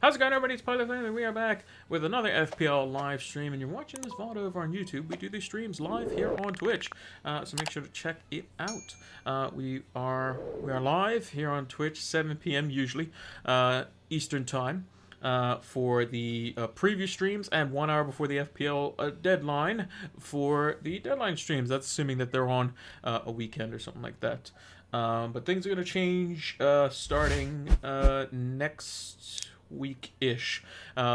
How's it going, everybody? It's Pilot Family. We are back with another FPL live stream, and you're watching this VOD over on YouTube. We do these streams live here on Twitch, so make sure to check it out. We are live here on Twitch, 7 p.m. usually, Eastern Time, for the preview streams, and 1 hour before the FPL deadline for the deadline streams. That's assuming that they're on a weekend or something like that. But things are going to change starting next week-ish,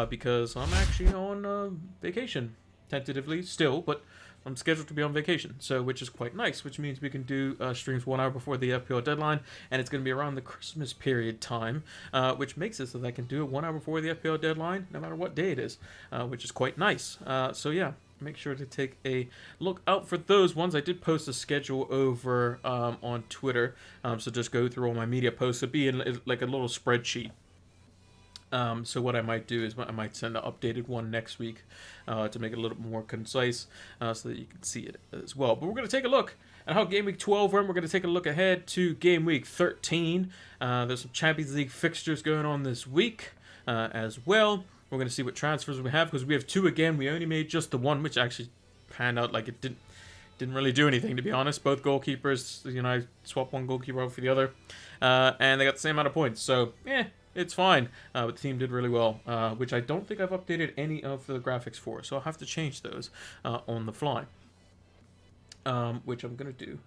because I'm actually on vacation, tentatively still, but I'm scheduled to be on vacation, so which is quite nice, which means we can do streams 1 hour before the FPL deadline, and it's going to be around the Christmas period time, which makes it so that I can do it 1 hour before the FPL deadline, no matter what day it is, which is quite nice. So yeah, make sure to take a look out for those ones. I did post a schedule over on Twitter, so just go through all my media posts. It'll be in like a little spreadsheet. So what I might do is I might send an updated one next week to make it a little more concise, so that you can see it as well. But we're going to take a look at how Game Week 12 went. We're going to take a look ahead to Game Week 13. There's some Champions League fixtures going on this week as well. We're going to see what transfers we have, because we have 2 again. We only made just the one, which actually panned out like it didn't really do anything, to be honest. Both goalkeepers, I swapped one goalkeeper out for the other, and they got the same amount of points. So, it's fine. But the team did really well, which I don't think I've updated any of the graphics for, so I'll have to change those on the fly, which I'm going to do,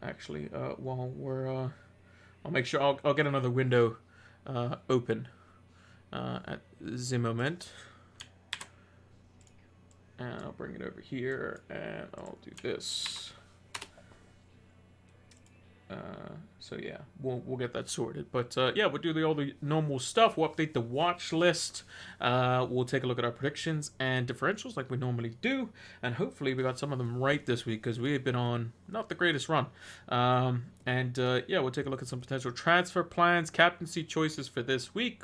actually, while we're... I'll make sure I'll get another window open at the moment, and I'll bring it over here, and I'll do this. So yeah, we'll get that sorted. But yeah, we'll do all the normal stuff. We'll update the watch list. We'll take a look at our predictions and differentials like we normally do, and hopefully we got some of them right this week, because we have been on not the greatest run. Yeah, we'll take a look at some potential transfer plans, captaincy choices for this week.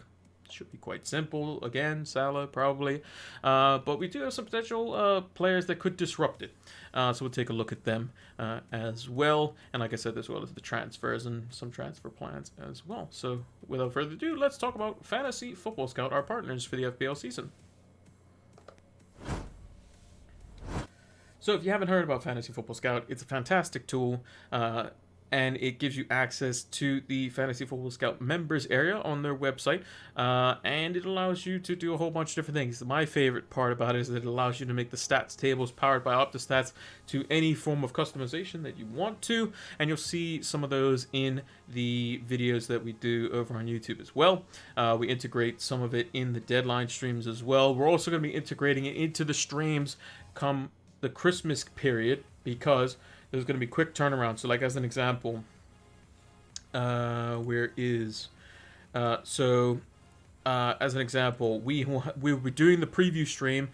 Should be quite simple. Again, Salah probably, but we do have some potential players that could disrupt it, so we'll take a look at them as well, and like I said, as well as the transfers and some transfer plans as well. So without further ado, let's talk about Fantasy Football Scout, our partners for the FPL season. So if you haven't heard about Fantasy Football Scout, it's a fantastic tool, and it gives you access to the Fantasy Football Scout members area on their website, and it allows you to do a whole bunch of different things. My favorite part about it is that it allows you to make the stats tables powered by Opta stats to any form of customization that you want to, and you'll see some of those in the videos that we do over on YouTube as well. We integrate some of it in the deadline streams as well. We're also going to be integrating it into the streams come the Christmas period, because there's going to be quick turnaround. So like as an example, where is, as an example, we'll be doing the preview stream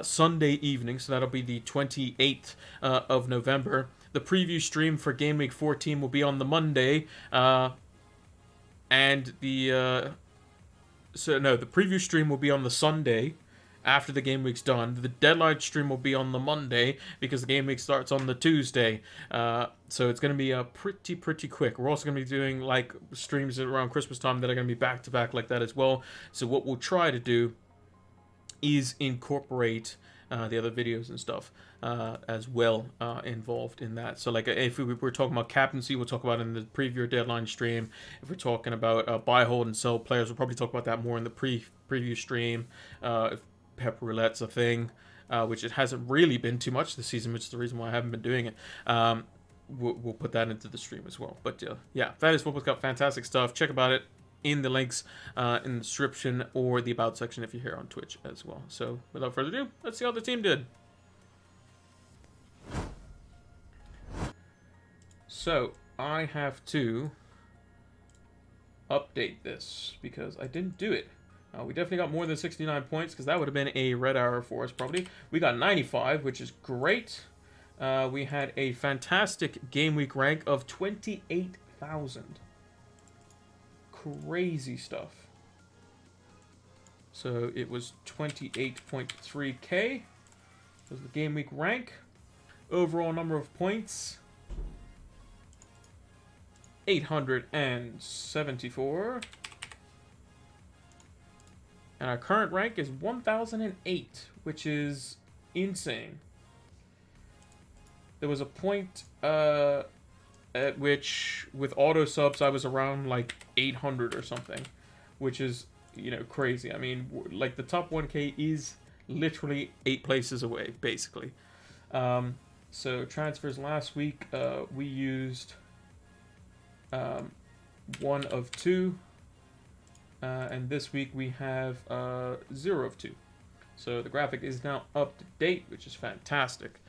Sunday evening, so that'll be the 28th of November. The preview stream for Game Week 14 will be on the Monday, and the preview stream will be on the Sunday after the game week's done. The deadline stream will be on the Monday, because the game week starts on the Tuesday. So it's going to be pretty quick. We're also going to be doing like streams around Christmas time that are going to be back to back like that as well. So what we'll try to do is incorporate the other videos and stuff as well involved in that. So like if we're talking about captaincy, we'll talk about it in the preview deadline stream. If we're talking about buy, hold, and sell players, we'll probably talk about that more in the preview stream. If Pep Roulette's a thing, which it hasn't really been too much this season, which is the reason why I haven't been doing it. We'll put that into the stream as well. But yeah, Fantasy Football's got fantastic stuff. Check about it in the links in the description or the about section if you're here on Twitch as well. So without further ado, let's see how the team did. So I have to update this because I didn't do it. We definitely got more than 69 points, because that would have been a red arrow for us probably. We got 95, which is great. We had a fantastic game week rank of 28,000. Crazy stuff. So it was 28.3k was the game week rank. Overall number of points, 874. And our current rank is 1008, which is insane. There was a point at which, with auto subs, I was around like 800 or something, which is, you know, crazy. I mean, like the top 1K is literally 8 places away, basically. So transfers last week, we used 1 of 2, and this week we have 0 of 2. So the graphic is now up to date, which is fantastic.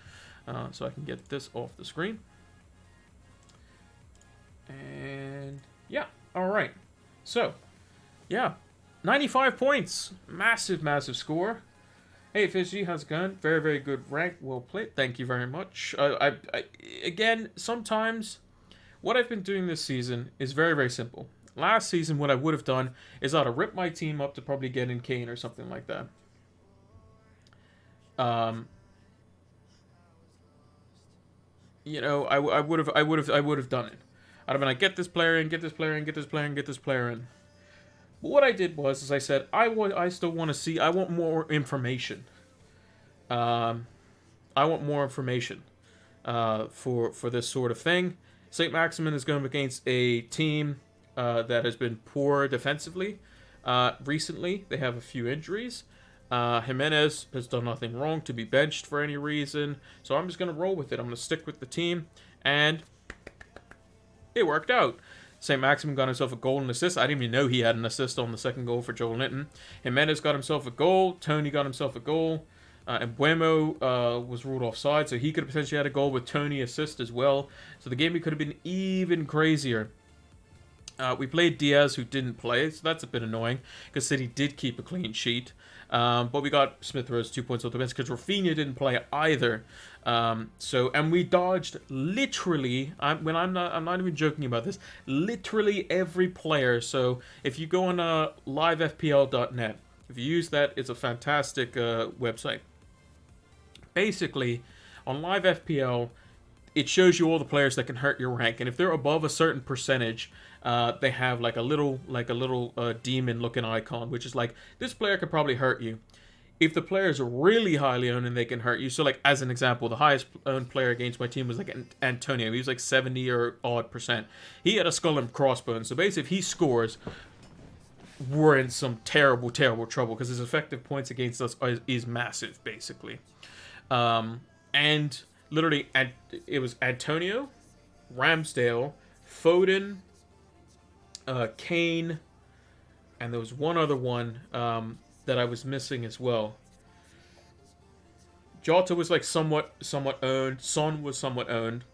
So I can get this off the screen. And yeah, all right. So, yeah, 95 points. Massive, massive score. Hey, Fishy, how's it going? Very, very good rank. Well played. Thank you very much. Again, sometimes what I've been doing this season is very, very simple. Last season, what I would have done is I'd have ripped my team up to probably get in Kane or something like that. You know, I would have done it. I'd have been like, get this player in, get this player in, get this player in, get this player in. But what I did was, as I said, I still want to see. I want more information. I want more information for this sort of thing. St. Maximin is going against a team that has been poor defensively recently. They have a few injuries. Jimenez has done nothing wrong to be benched for any reason. So I'm just going to roll with it. I'm going to stick with the team. And it worked out. St. Maximin got himself a goal and assist. I didn't even know he had an assist on the second goal for Joel Linton. Jimenez got himself a goal. Tony got himself a goal. And Buemo was ruled offside, so he could have potentially had a goal with Tony assist as well. So the game could have been even crazier. We played Diaz, who didn't play, so that's a bit annoying, because City did keep a clean sheet. But we got Smith Rowe 2 points off the bench, because Rafinha didn't play either. And we dodged literally, I'm not even joking about this, literally every player. So if you go on livefpl.net, if you use that, it's a fantastic website. Basically, on LiveFPL, it shows you all the players that can hurt your rank, and if they're above a certain percentage, they have like a little demon-looking icon, which is like, this player could probably hurt you. If the player is really highly owned and they can hurt you, so like as an example, the highest owned player against my team was like Antonio. He was like 70 or odd percent. He had a skull and crossbones. So basically, if he scores, we're in some terrible, terrible trouble because his effective points against us is massive, basically. And literally, it was Antonio, Ramsdale, Foden, Kane, and there was one other one that I was missing as well. Jota was like somewhat owned. Son was somewhat owned.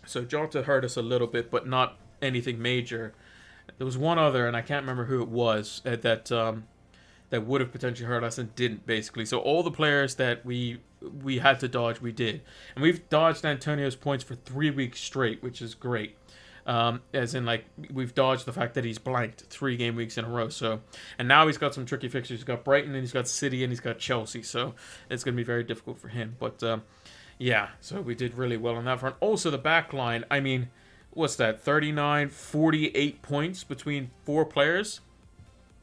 So Jota hurt us a little bit, but not anything major. There was one other, and I can't remember who it was, that would have potentially hurt us and didn't, basically. So all the players that we had to dodge, we did. And we've dodged Antonio's points for 3 weeks straight, which is great. As in, like, we've dodged the fact that he's blanked 3 game weeks in a row. So, and now he's got some tricky fixtures. He's got Brighton, and he's got City, and he's got Chelsea. So it's going to be very difficult for him. But, yeah, so we did really well on that front. Also, the back line, I mean, what's that, 39, 48 points between 4 players?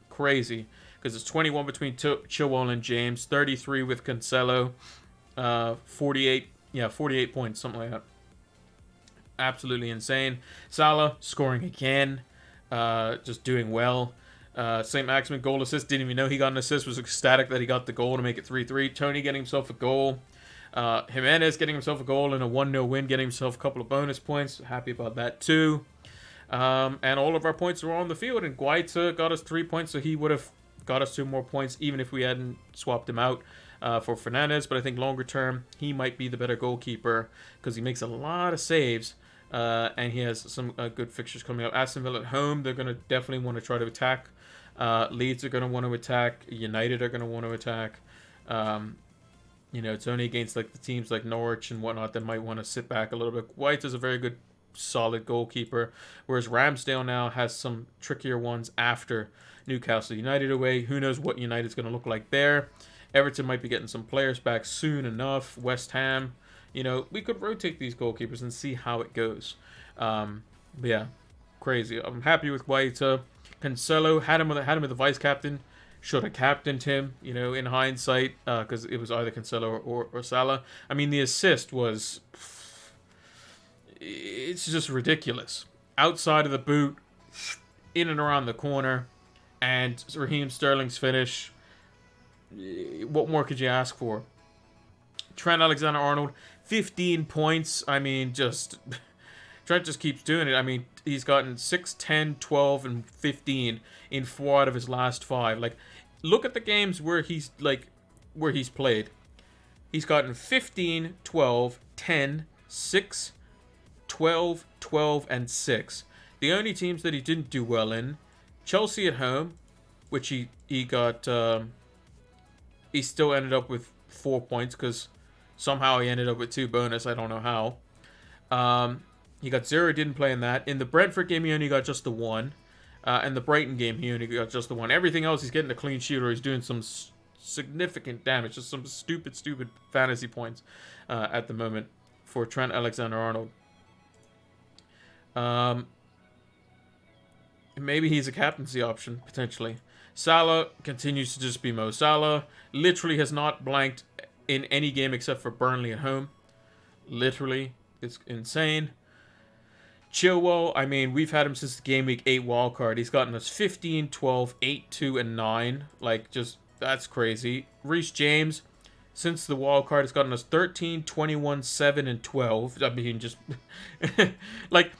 Crazy. Because it's 21 between Chilwell and James, 33 with Cancelo, 48 points, something like that. Absolutely insane. Salah scoring again, just doing well. St. Maximin goal assist, didn't even know he got an assist, was ecstatic that he got the goal to make it 3-3. Tony getting himself a goal. Jimenez getting himself a goal and a 1-0 win, getting himself a couple of bonus points. Happy about that too. And all of our points were on the field, and Guaita got us 3 points, so he would have got us 2 more points even if we hadn't swapped him out for Fernandes. But I think longer term, he might be the better goalkeeper because he makes a lot of saves, and he has some good fixtures coming up. Aston Villa at home, they're going to definitely want to try to attack. Leeds are going to want to attack. United are going to want to attack. It's only against like the teams like Norwich and whatnot that might want to sit back a little bit. White is a very good, solid goalkeeper, whereas Ramsdale now has some trickier ones after Newcastle United away. Who knows what United's going to look like there. Everton might be getting some players back soon enough. West Ham, we could rotate these goalkeepers and see how it goes. But yeah, crazy. I'm happy with Guaita. Cancelo had him with the vice captain. should have captained him, in hindsight, because it was either Cancelo or Salah. I mean, the assist was, it's just ridiculous. Outside of the boot, in and around the corner, and Raheem Sterling's finish. What more could you ask for? Trent Alexander-Arnold, 15 points. I mean, Trent just keeps doing it. I mean, he's gotten 6, 10, 12, and 15 in 4 out of his last 5. Like, look at the games where he's played. He's gotten 15, 12, 10, 6, 12, 12, and 6. The only teams that he didn't do well in, Chelsea at home, which he got, he still ended up with 4 points because somehow he ended up with 2 bonus. I don't know how. He got 0, didn't play in that. In the Brentford game, he only got just the 1. And the Brighton game, he only got just the 1. Everything else, he's getting a clean sheet or he's doing some significant damage. Just some stupid fantasy points at the moment for Trent Alexander-Arnold. Maybe he's a captaincy option, potentially. Salah continues to just be Mo Salah. Literally has not blanked in any game except for Burnley at home. Literally. It's insane. Chilwell, I mean, we've had him since the Game Week 8 wildcard. He's gotten us 15, 12, 8, 2, and 9. Like, just, that's crazy. Reece James, since the wildcard, has gotten us 13, 21, 7, and 12. I mean, just, like,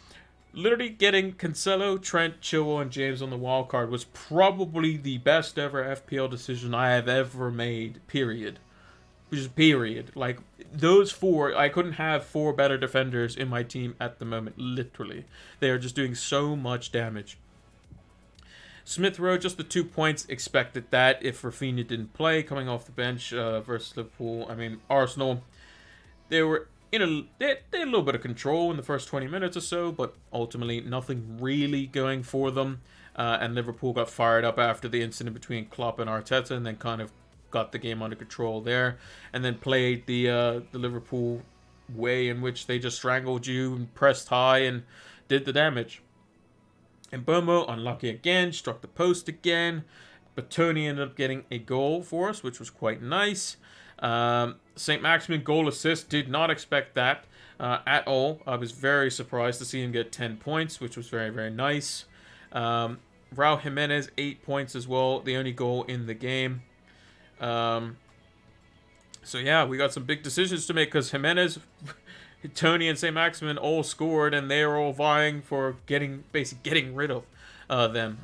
literally getting Cancelo, Trent, Chilwell, and James on the wildcard was probably the best ever FPL decision I have ever made, period. Just period. Like, those 4, I couldn't have 4 better defenders in my team at the moment, literally. They are just doing so much damage. Smith Rowe, just the 2 points, expected that if Rafinha didn't play, coming off the bench versus Liverpool. I mean, Arsenal, they were they had a little bit of control in the first 20 minutes or so, but ultimately nothing really going for them. And Liverpool got fired up after the incident between Klopp and Arteta, and then kind of got the game under control there, and then played the Liverpool way in which they just strangled you and pressed high and did the damage. And Bomo, unlucky again, struck the post again, but Tony ended up getting a goal for us, which was quite nice. St. Maximin goal assist, did not expect that at all. I was very surprised to see him get 10 points, which was very, very nice. Raul Jimenez, 8 points as well, the only goal in the game. So yeah, we got some big decisions to make because Jimenez, Tony, and St. Maximin all scored, and they were all vying for basically getting rid of them.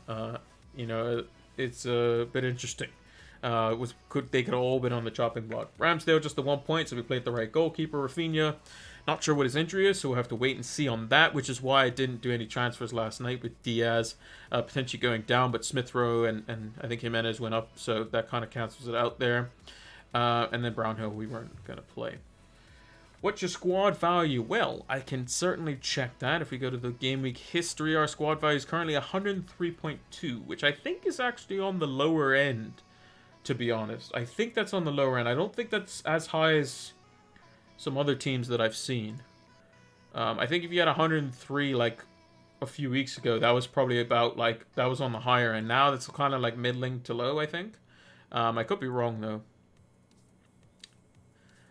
It's a bit interesting. They could have all been on the chopping block. Ramsdale just the 1 point, so we played the right goalkeeper. Rafinha, not sure what his injury is, so we'll have to wait and see on that, which is why I didn't do any transfers last night with Diaz potentially going down, but Smith Rowe and I think Jimenez went up, so that kind of cancels it out there. And then Brownhill, we weren't going to play. What's your squad value? Well, I can certainly check that. If we go to the game week history, our squad value is currently 103.2, which I think is actually on the lower end, to be honest. I think that's on the lower end. I don't think that's as high as some other teams that I've seen. I think if you had 103 like a few weeks ago, that was probably about like, that was on the higher end. Now that's kind of like middling to low, I think. I could be wrong though.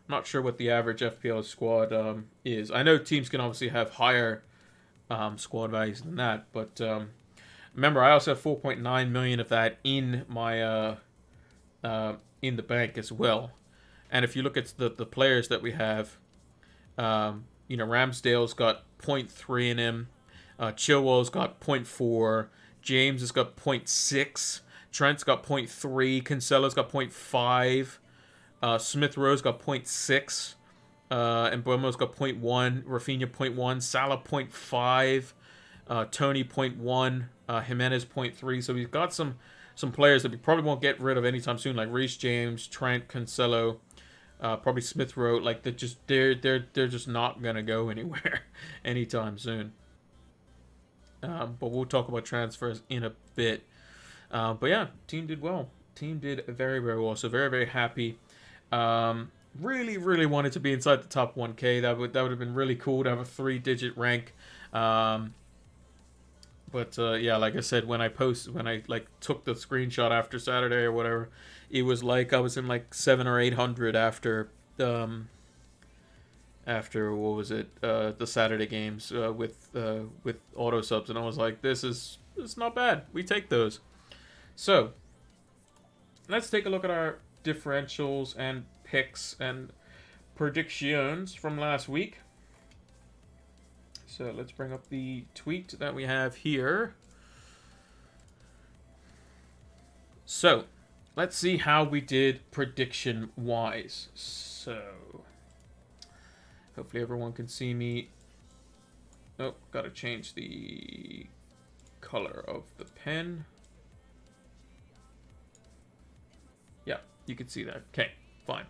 Not sure what the average FPL squad is. I know teams can obviously have higher squad values than that, but remember I also have 4.9 million of that in my in the bank as well. And if you look at the players that we have, Ramsdale's got 0.3 in him, Chilwell's got 0.4, James has got 0.6, Trent's got 0.3, Cancelo's got 0.5. Smith Rowe's got 0.6, and Bomo's got 0.1, Rafinha 0.1, Salah 0.5, Tony 0.1, Jimenez 0.3. So we've got some players that we probably won't get rid of anytime soon, like Reece James, Trent, Cancelo, probably Smith Rowe. Like they're just not gonna go anywhere anytime soon. But we'll talk about transfers in a bit. But yeah, team did well. Team did very, very well. So very, very happy. Really, really wanted to be inside the top 1K. That would have been really cool to have a 3-digit rank. But yeah, like I said, when I like took the screenshot after Saturday or whatever, it was like I was in like 700 or 800 after what was it, the Saturday games with auto subs, and I was like, it's not bad. We take those. So let's take a look at our differentials and picks and predictions from last week. So let's bring up the tweet that we have here. So let's see how we did prediction-wise. So hopefully everyone can see me. Oh, gotta change the color of the pen. Yeah, you can see that. Okay, fine.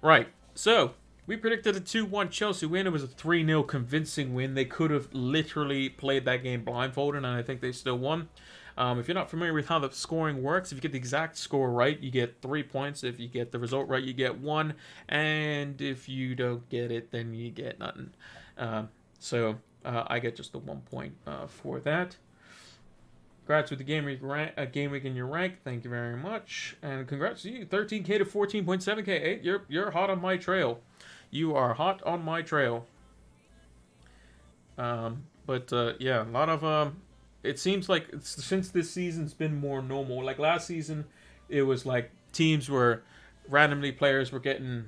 Right, so we predicted a 2-1 Chelsea win. It was a 3-0 convincing win. They could have literally played that game blindfolded, and I think they still won. If you're not familiar with how the scoring works, if you get the exact score right, you get 3 points. If you get the result right, you get 1. And if you don't get it, then you get nothing. So I get just the 1 point for that. Congrats with the Gameweek in your rank. Thank you very much. And congrats to you. 13K to 14.7K. Hey, you're hot on my trail. You are hot on my trail. Yeah, a lot of... it seems like since this season's been more normal. Like last season, it was like players were getting,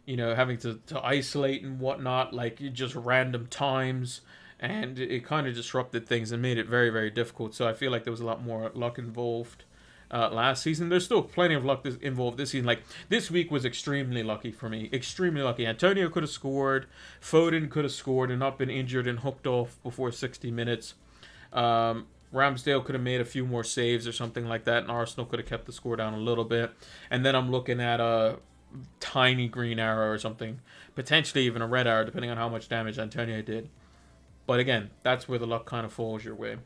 having to isolate and whatnot, like just random times. And it kind of disrupted things and made it very, very difficult. So I feel like there was a lot more luck involved last season. There's still plenty of luck involved this season. Like, this week was extremely lucky for me. Extremely lucky. Antonio could have scored. Foden could have scored and not been injured and hooked off before 60 minutes. Ramsdale could have made a few more saves or something like that. And Arsenal could have kept the score down a little bit. And then I'm looking at a tiny green arrow or something. Potentially even a red arrow, depending on how much damage Antonio did. But again, that's where the luck kind of falls your way.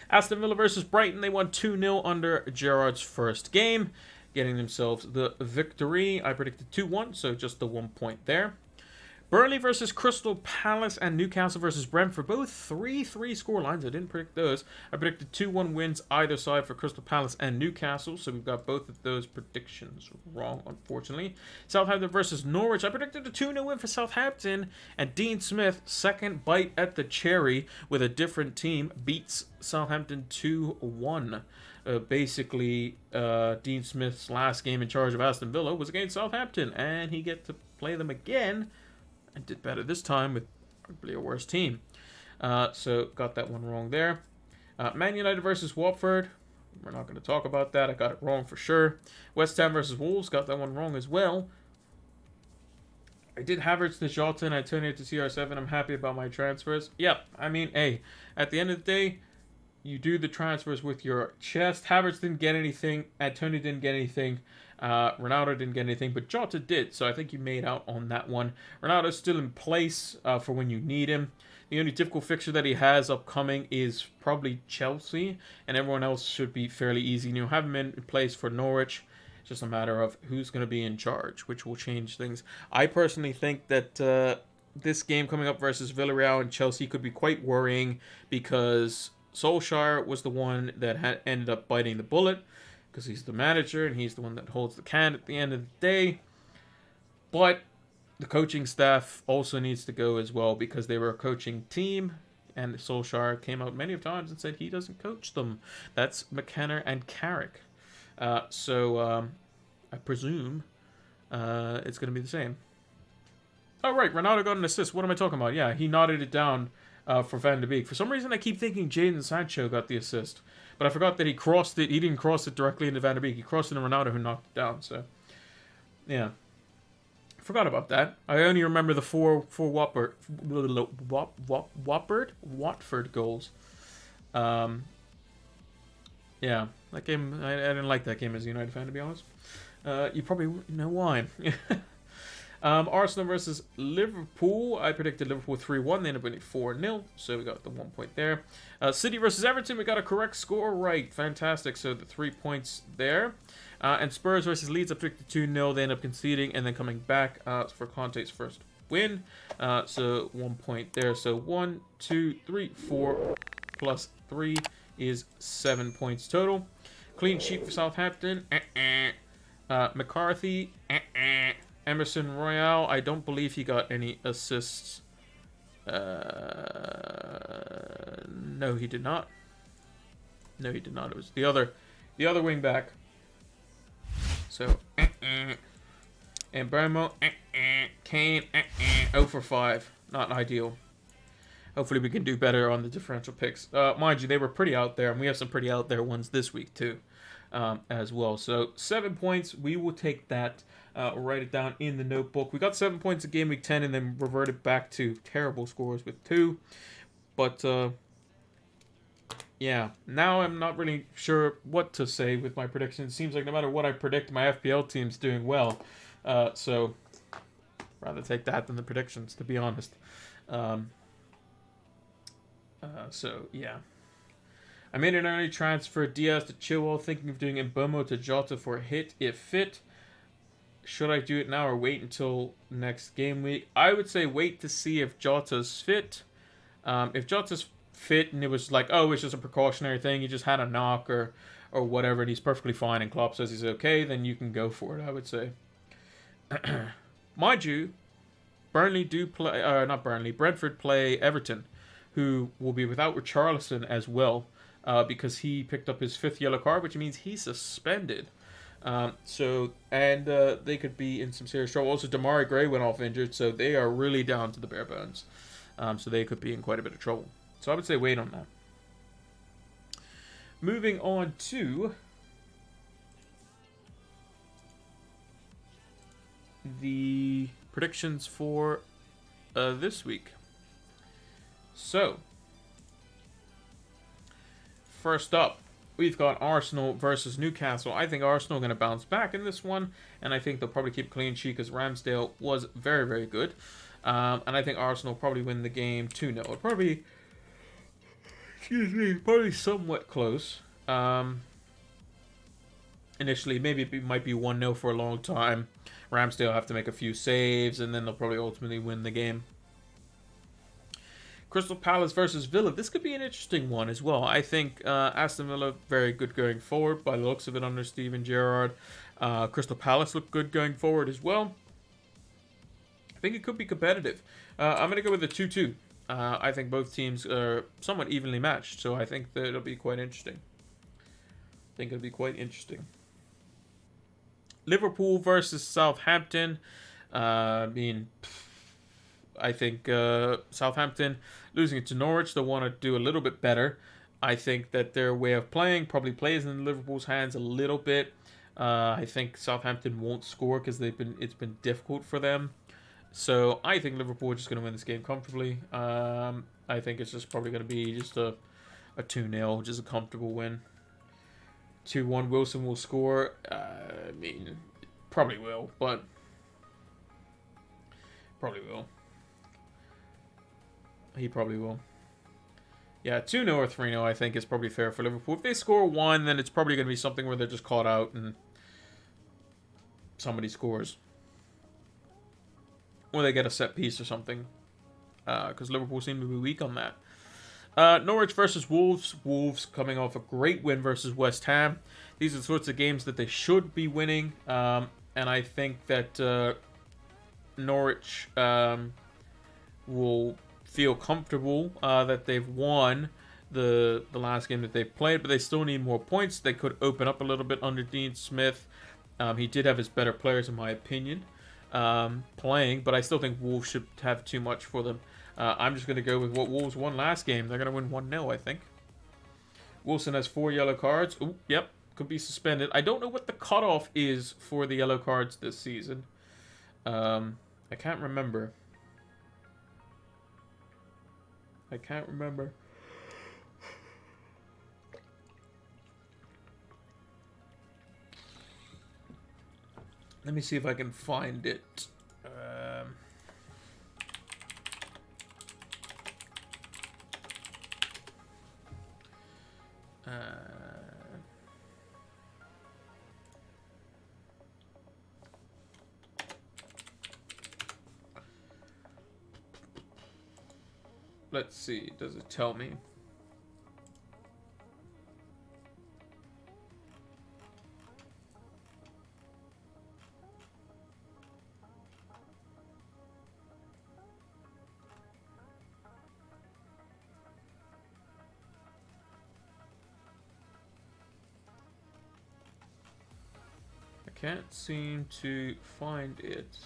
Aston Villa versus Brighton. They won 2-0 under Gerrard's first game, getting themselves the victory. I predicted 2-1, so just the 1 point there. Burnley versus Crystal Palace and Newcastle versus Brentford. Both 3-3 score lines. I didn't predict those. I predicted 2-1 wins either side for Crystal Palace and Newcastle. So we've got both of those predictions wrong, unfortunately. Southampton versus Norwich. I predicted a 2-0 win for Southampton. And Dean Smith, second bite at the cherry with a different team, beats Southampton 2-1. Basically, Dean Smith's last game in charge of Aston Villa was against Southampton. And he gets to play them again. And did better this time with arguably a worse team. So got that one wrong there. Man United versus Watford. We're not going to talk about that. I got it wrong for sure. West Ham versus Wolves. Got that one wrong as well. I did Havertz to Jota and Antonio to CR7. I'm happy about my transfers. Yep. I mean, hey, at the end of the day, you do the transfers with your chest. Havertz didn't get anything. Antonio didn't get anything. Ronaldo didn't get anything, but Jota did, so I think you made out on that one. Ronaldo's still in place for when you need him. The only difficult fixture that he has upcoming is probably Chelsea, and everyone else should be fairly easy. You have him in place for Norwich. It's just a matter of who's going to be in charge, which will change things. I personally think that this game coming up versus Villarreal and Chelsea could be quite worrying because Solskjaer was the one that had ended up biting the bullet, because he's the manager and he's the one that holds the can at the end of the day. But the coaching staff also needs to go as well, because they were a coaching team and Solskjaer came out many times and said he doesn't coach them. That's McKenna and Carrick. So I presume it's going to be the same. Oh, right. Ronaldo got an assist. What am I talking about? Yeah, he nodded it down for Van de Beek. For some reason, I keep thinking Jadon Sancho got the assist. But I forgot that he crossed it. He didn't cross it directly into Van de Beek. He crossed it into Ronaldo, who knocked it down. So, yeah. Forgot about that. I only remember the four Watford goals. Yeah, that game, I didn't like that game as a United fan, to be honest. You probably know why. Arsenal versus Liverpool. I predicted Liverpool 3-1. They ended up winning 4-0. So we got the 1 point there. City versus Everton. We got a correct score right. Fantastic. So the 3 points there. And Spurs versus Leeds. I predicted 2-0. They ended up conceding and then coming back for Conte's first win. So 1 point there. So 1, 2, 3, 4 plus 3 is 7 points total. Clean sheet for Southampton. McCarthy. Emerson Royale. I don't believe he got any assists. No, he did not. No, he did not. It was the other wing back. So, and Burmo, Kane, 0 for 5. Not ideal. Hopefully we can do better on the differential picks. Mind you, they were pretty out there, and we have some pretty out there ones this week too, as well. So 7 points, we will take that. Write it down in the notebook. We got 7 points in game week 10, and then reverted back to terrible scores with 2. But yeah, now I'm not really sure what to say with my predictions. It seems like no matter what I predict, my FPL team's doing well. So rather take that than the predictions, to be honest. So yeah, I made an early transfer Diaz to Chilwell, thinking of doing Mbomo to Jota for a hit if fit. Should I do it now or wait until next game week? I would say wait to see if Jota's fit. If Jota's fit and it was like, oh, it's just a precautionary thing, he just had a knock or whatever, and he's perfectly fine, and Klopp says he's okay, then you can go for it, I would say. Mind you, Brentford play Everton, who will be without Richarlison as well, because he picked up his 5th yellow card, which means he's suspended. They could be in some serious trouble. Also, Damari Gray went off injured, so they are really down to the bare bones. So they could be in quite a bit of trouble. So I would say wait on that. Moving on to the predictions for this week. So, first up, we've got Arsenal versus Newcastle. I think Arsenal are going to bounce back in this one, and I think they'll probably keep clean sheet because Ramsdale was very, very good. And I think Arsenal will probably win the game 2-0. It'll probably, probably somewhat close. Initially, maybe it might be 1-0 for a long time. Ramsdale will have to make a few saves, and then they'll probably ultimately win the game. Crystal Palace versus Villa. This could be an interesting one as well. I think Aston Villa, very good going forward by the looks of it under Steven Gerrard. Crystal Palace look good going forward as well. I think it could be competitive. I'm going to go with a 2-2. I think both teams are somewhat evenly matched, so I think that it'll be quite interesting. Liverpool versus Southampton. I think Southampton losing it to Norwich, they'll want to do a little bit better. I think that their way of playing probably plays in Liverpool's hands a little bit. I think Southampton won't score because it's been difficult for them. So I think Liverpool are just going to win this game comfortably. I think it's just probably going to be just a 2-0, just a comfortable win. 2-1, Wilson will score. Probably will, but probably will. He probably will. Yeah, 2-0 or 3-0 I think is probably fair for Liverpool. If they score 1, then it's probably going to be something where they're just caught out and somebody scores. Or they get a set piece or something. Because Liverpool seem to be weak on that. Norwich versus Wolves. Wolves coming off a great win versus West Ham. These are the sorts of games that they should be winning. And I think that Norwich will feel comfortable that they've won the last game that they've played, but they still need more points. They could open up a little bit under Dean Smith. He did have his better players, in my opinion, playing, but I still think Wolves should have too much for them. I'm just going to go with what Wolves won last game. They're going to win 1-0, I think. Wilson has 4 yellow cards. Ooh, yep, could be suspended. I don't know what the cutoff is for the yellow cards this season. I can't remember. Let me see if I can find it. Let's see. Does it tell me? I can't seem to find it.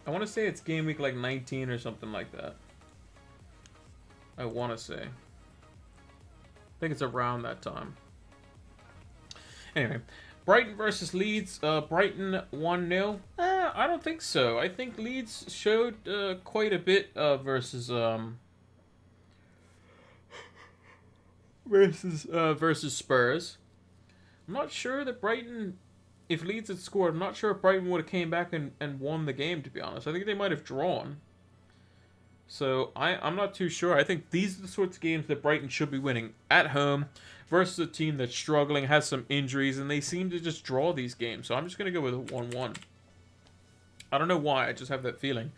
I want to say it's game week like 19 or something like that. I want to say. I think it's around that time. Anyway, Brighton versus Leeds. Brighton 1-0. I don't think so. I think Leeds showed quite a bit versus Spurs. I'm not sure that Brighton, if Leeds had scored, I'm not sure if Brighton would have came back and won the game, to be honest. I think they might have drawn. So I'm not too sure. I think these are the sorts of games that Brighton should be winning at home versus a team that's struggling, has some injuries, and they seem to just draw these games. So I'm just going to go with a 1-1. I don't know why. I just have that feeling.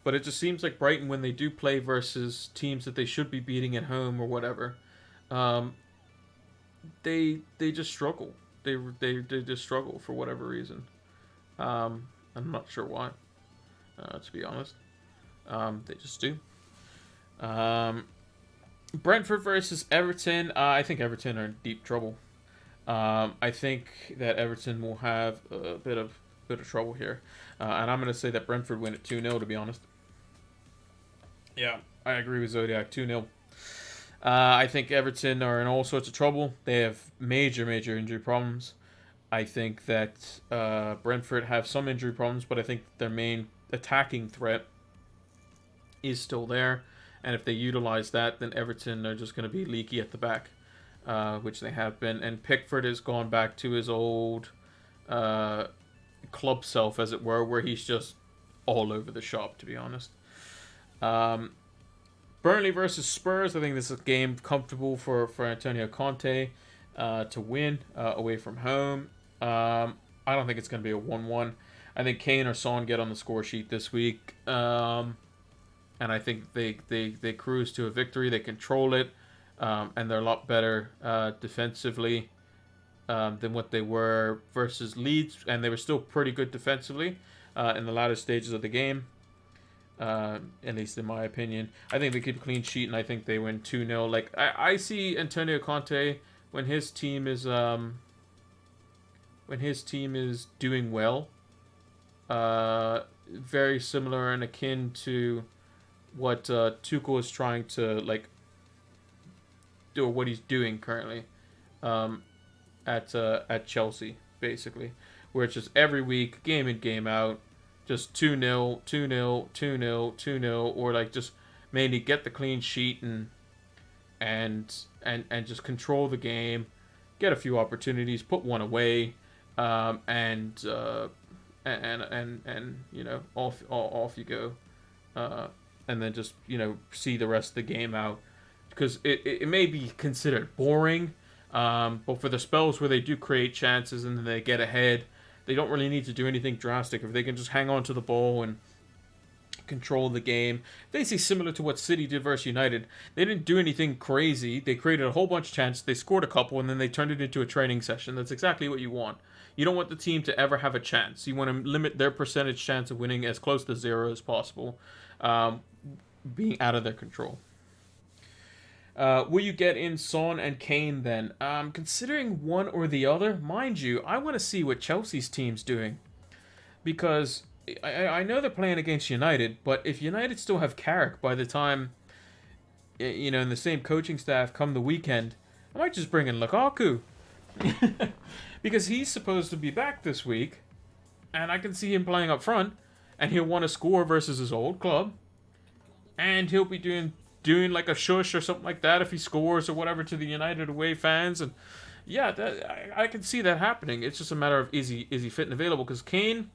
But it just seems like Brighton, when they do play versus teams that they should be beating at home or whatever, they just struggle. They just struggle for whatever reason. I'm not sure why, to be honest. They just do. Brentford versus Everton. I think Everton are in deep trouble. I think that Everton will have a bit of trouble here, and I'm going to say that Brentford win at 2-0. To be honest. Yeah, I agree with Zodiac. 2-0. I think Everton are in all sorts of trouble. They have major injury problems. I think that Brentford have some injury problems, but I think their main attacking threat is still there. And if they utilize that, then Everton are just going to be leaky at the back, which they have been. And Pickford has gone back to his old club self, as it were, where he's just all over the shop, to be honest. Burnley versus Spurs. I think this is a game comfortable for Antonio Conte to win away from home. I don't think it's going to be a 1-1. I think Kane or Son get on the score sheet this week. And I think they cruise to a victory. They control it. And they're a lot better defensively than what they were versus Leeds. And they were still pretty good defensively in the latter stages of the game. At least in my opinion. I think they keep a clean sheet, and I think they win 2-0. Like, I see Antonio Conte when his team is doing well. Very similar and akin to what Tuchel is trying to do, or what he's doing currently at Chelsea, basically, where it's just every week, game in, game out, just 2-0, 2-0, 2-0, 2-0, or just mainly get the clean sheet and just control the game, get a few opportunities, put one away, and off you go, and then just see the rest of the game out, because it may be considered boring, but for the spells where they do create chances and then they get ahead, they don't really need to do anything drastic. If they can just hang on to the ball and control the game. Basically similar to what City did versus United. They didn't do anything crazy. They created a whole bunch of chances. They scored a couple, and then they turned it into a training session. That's exactly what you want. You don't want the team to ever have a chance. You want to limit their percentage chance of winning as close to zero as possible, being out of their control. Will you get in Son and Kane then? Considering one or the other, mind you, I want to see what Chelsea's team's doing. Because I know they're playing against United, but if United still have Carrick by the time, in the same coaching staff come the weekend, I might just bring in Lukaku. Because he's supposed to be back this week, and I can see him playing up front, and he'll want to score versus his old club, and he'll be doing like a shush or something like that if he scores or whatever to the United away fans, and Yeah, I can see that happening. It's just a matter of is he fit and available? Because Kane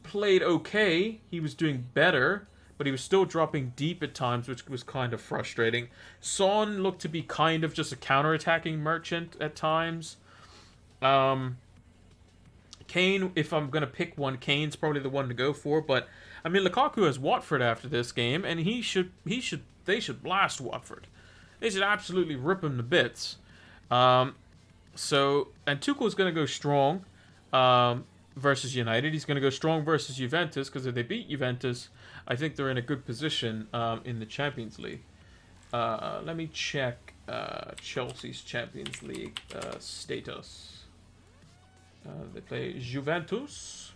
played okay. He was doing better, but he was still dropping deep at times, which was kind of frustrating. Son looked to be kind of just a counter-attacking merchant at times. Kane, if I'm going to pick one, Kane's probably the one to go for, but I mean, Lukaku has Watford after this game, and they should blast Watford. They should absolutely rip him to bits. And Tuchel's going to go strong versus United. He's going to go strong versus Juventus, because if they beat Juventus, I think they're in a good position in the Champions League. Let me check Chelsea's Champions League status. They play Juventus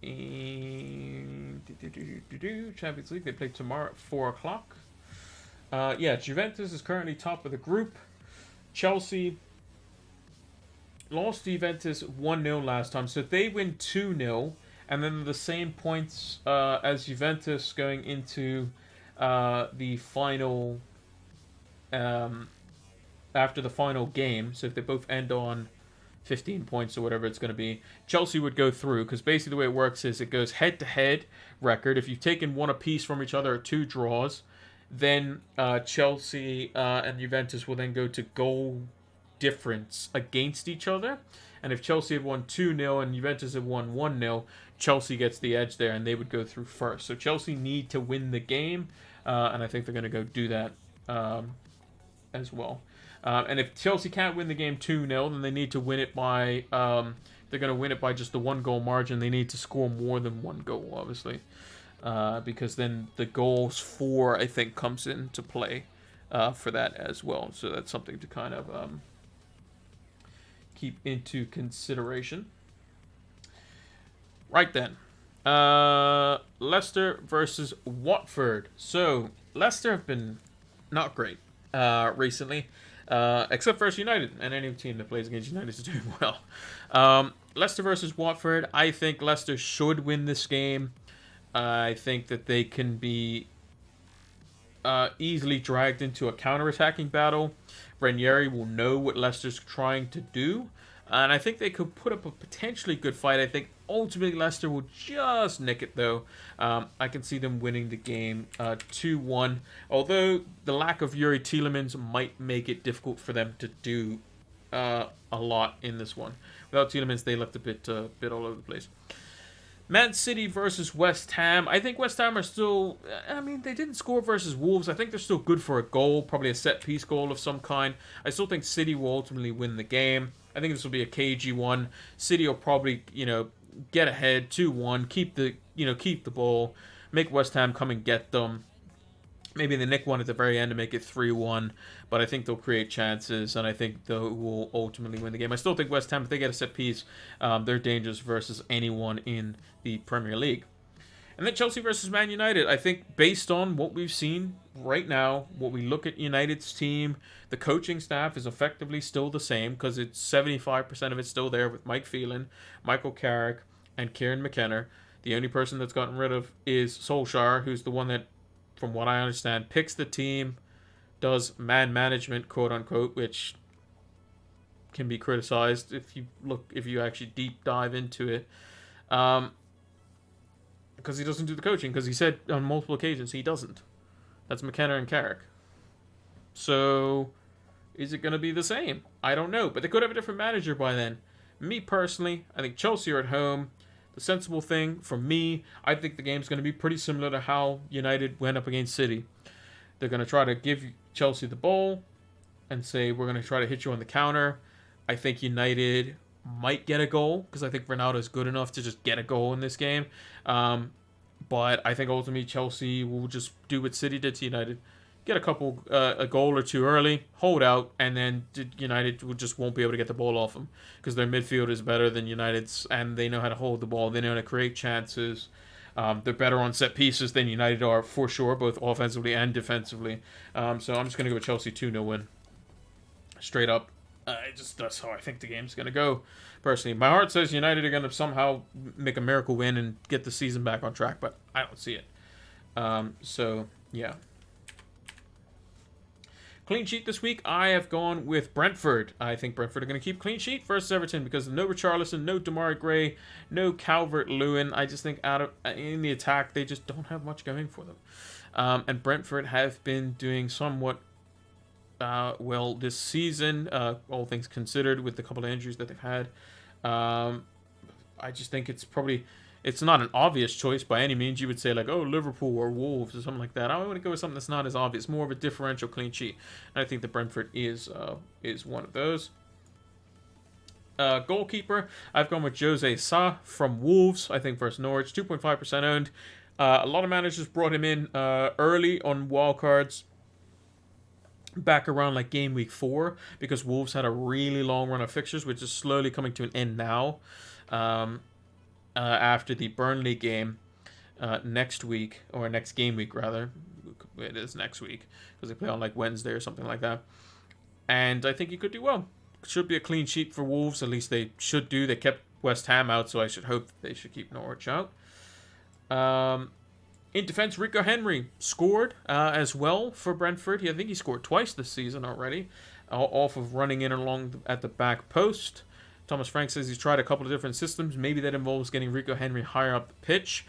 in Champions League. They play tomorrow at 4 o'clock. Juventus is currently top of the group. Chelsea lost to Juventus 1-0 last time, so they win 2-0, and then the same points as Juventus going into the final after the final game. So if they both end on 15 points or whatever it's going to be, Chelsea would go through, because basically the way it works is it goes head-to-head record. If you've taken one apiece from each other or 2 draws, then Chelsea and Juventus will then go to goal difference against each other. And if Chelsea had won 2-0 and Juventus had won 1-0, Chelsea gets the edge there, and they would go through first. So Chelsea need to win the game, and I think they're going to go do that as well. And if Chelsea can't win the game 2-0, then they need to win it by... they're going to win it by just the 1-goal margin. They need to score more than 1 goal, obviously. Because then the goals for, I think, comes into play for that as well. So that's something to kind of keep into consideration. Right then. Leicester versus Watford. So, Leicester have been not great recently. Except versus United, and any team that plays against United is doing well. Leicester versus Watford. I think Leicester should win this game. I think that they can be easily dragged into a counter-attacking battle. Ranieri will know what Leicester's trying to do, and I think they could put up a potentially good fight. I think ultimately Leicester will just nick it, though. I can see them winning the game 2-1, although the lack of Yuri Tielemans might make it difficult for them to do a lot in this one. Without Tielemans, they left a bit all over the place. Man City versus West Ham. I think West Ham are still... I mean, they didn't score versus Wolves. I think they're still good for a goal, probably a set-piece goal of some kind. I still think City will ultimately win the game. I think this will be a cagey one. City will probably, get ahead 2-1, keep the ball, make West Ham come and get them. Maybe they nick one at the very end to make it 3-1, but I think they'll create chances, and I think they will ultimately win the game. I still think West Ham, if they get a set piece, they're dangerous versus anyone in the Premier League. And then Chelsea versus Man United. I think based on what we've seen right now, what we look at United's team, the coaching staff is effectively still the same, because it's 75% of it's still there with Mike Phelan, Michael Carrick, and Kieran McKenna. The only person that's gotten rid of is Solskjaer, who's the one that, from what I understand, picks the team, does man management, quote unquote, which can be criticized if you actually deep dive into it. Because he doesn't do the coaching, because he said on multiple occasions he doesn't. That's McKenna and Carrick. So, is it going to be the same? I don't know, but they could have a different manager by then. Me personally, I think Chelsea are at home. The sensible thing for me, I think the game's going to be pretty similar to how United went up against City. They're going to try to give Chelsea the ball and say, we're going to try to hit you on the counter. I think United might get a goal, because I think Ronaldo's good enough to just get a goal in this game. But I think ultimately Chelsea will just do what City did to United. Get a goal or two early, hold out, and then United just won't be able to get the ball off them, because their midfield is better than United's, and they know how to hold the ball. They know how to create chances. They're better on set pieces than United are, for sure, both offensively and defensively. So I'm just going to go with Chelsea 2-0 win. Straight up. That's how I think the game's going to go, personally. My heart says United are going to somehow make a miracle win and get the season back on track, but I don't see it. Yeah. Clean sheet this week, I have gone with Brentford. I think Brentford are going to keep clean sheet versus Everton because no Richarlison, no Demarai Gray, no Calvert-Lewin. I just think in the attack, they just don't have much going for them. And Brentford have been doing somewhat well this season, all things considered, with the couple of injuries that they've had. I just think it's not an obvious choice by any means. You would say like, oh, Liverpool or Wolves or something like that. I want to go with something that's not as obvious, more of a differential clean sheet. And I think that Brentford is one of those. Goalkeeper, I've gone with Jose Sa from Wolves. I think versus Norwich, 2.5% owned. A lot of managers brought him in early on wildcards, back around like game week 4, because Wolves had a really long run of fixtures, which is slowly coming to an end now. After the Burnley game next week, or next game week rather, it is next week because they play on like Wednesday or something like that. And I think he could do well. Should be a clean sheet for Wolves, at least they should do. They kept West Ham out, so I should hope that they should keep Norwich out. In defense, Rico Henry scored as well for Brentford. I think he scored twice this season already, off of running in along at the back post. Thomas Frank says he's tried a couple of different systems. Maybe that involves getting Rico Henry higher up the pitch.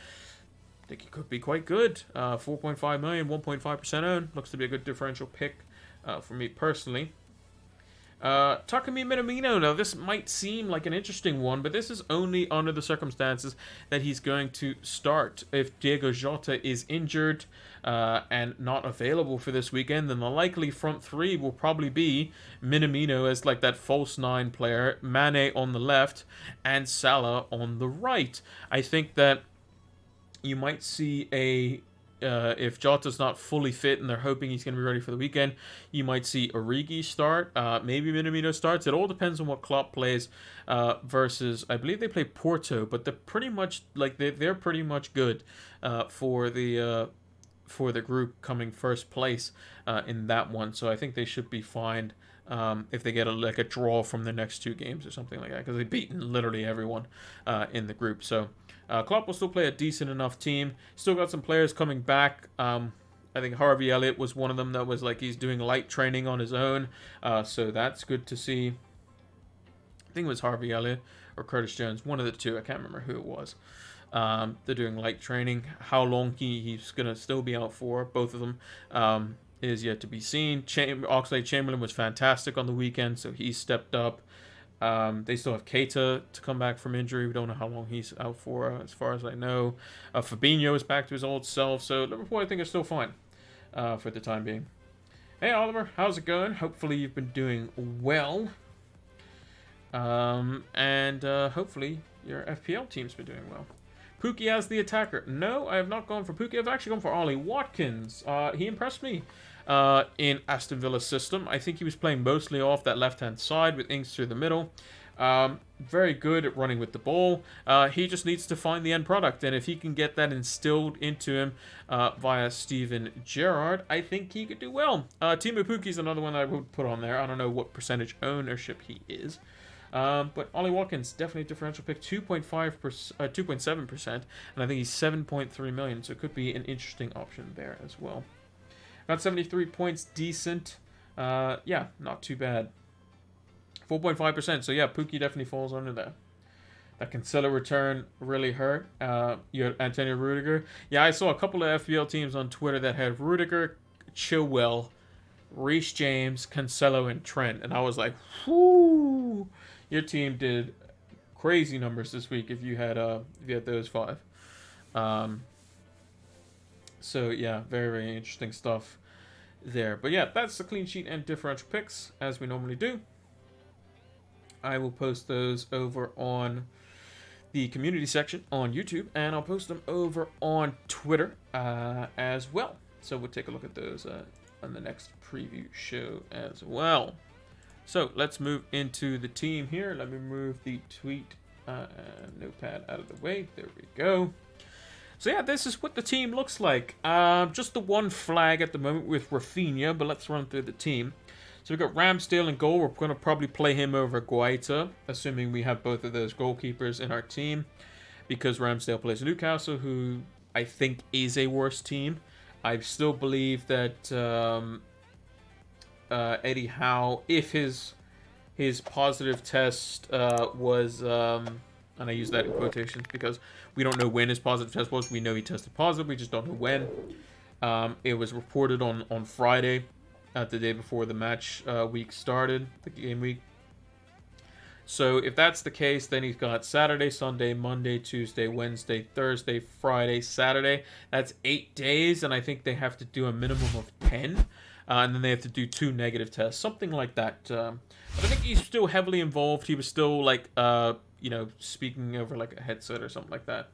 I think he could be quite good. 4.5 million, 1.5% owned. Looks to be a good differential pick for me personally. Takumi Minamino. Now, this might seem like an interesting one, but this is only under the circumstances that he's going to start. If Diego Jota is injured and not available for this weekend, then the likely front three will probably be Minamino as like that false 9 player, Mane on the left, and Salah on the right. I think that you might see if Jota's not fully fit and they're hoping he's going to be ready for the weekend, you might see Origi start. Maybe Minamino starts. It all depends on what Klopp plays versus, I believe they play Porto, but they're pretty much like they're pretty much good for the group coming first place in that one. So I think they should be fine if they get a draw from the next 2 games or something like that, because they've beaten literally everyone in the group. So Klopp will still play a decent enough team. Still got some players coming back. I think Harvey Elliott was one of them that was like he's doing light training on his own. So that's good to see. I think it was Harvey Elliott or Curtis Jones, one of the two. I can't remember who it was. They're doing light training. How long he's going to still be out for, both of them, is yet to be seen. Oxlade-Chamberlain was fantastic on the weekend, so he stepped up. They still have Keita to come back from injury. We don't know how long he's out for, as far as I know. Fabinho is back to his old self, so Liverpool, I think, is still fine for the time being. Hey, Oliver, how's it going? Hopefully you've been doing well. And hopefully your FPL team's been doing well. Pookie as the attacker. No, I have not gone for Pookie. I've actually gone for Ollie Watkins. He impressed me in Aston Villa's system. I think he was playing mostly off that left-hand side with Ings through the middle. Very good at running with the ball. He just needs to find the end product, and if he can get that instilled into him via Steven Gerrard, I think he could do well. Timo Pukki's another one that I would put on there. I don't know what percentage ownership he is. But Ollie Watkins, definitely a differential pick, 2.7%, and I think he's 7.3 million, so it could be an interesting option there as well. Got 73 points, decent. Yeah, not too bad. 4.5%, so yeah, Pukki definitely falls under that. That Cancelo return really hurt. You had Antonio Rudiger. Yeah, I saw a couple of FPL teams on Twitter that had Rudiger, Chilwell, Reece James, Cancelo, and Trent, and I was like, whoo! Your team did crazy numbers this week if you had those 5. So yeah, very, very interesting stuff there. But yeah, that's the clean sheet and differential picks as we normally do. I will post those over on the community section on YouTube, and I'll post them over on Twitter as well. So we'll take a look at those on the next preview show as well. So let's move into the team here. Let me move the tweet notepad out of the way. There we go. So yeah, this is what the team looks like. Just the one flag at the moment with Rafinha, but let's run through the team. So we've got Ramsdale in goal. We're going to probably play him over Guaita, assuming we have both of those goalkeepers in our team, because Ramsdale plays Newcastle, who I think is a worse team. I still believe that Eddie Howe, if his positive test was, and I use that in quotations because we don't know when his positive test was. We know he tested positive. We just don't know when. It was reported on Friday, the day before the match week started, the game week. So if that's the case, then he's got Saturday, Sunday, Monday, Tuesday, Wednesday, Thursday, Friday, Saturday. That's 8 days, and I think they have to do a minimum of 10. And then they have to do 2 negative tests, something like that. But I think he's still heavily involved. He was still speaking over like a headset or something like that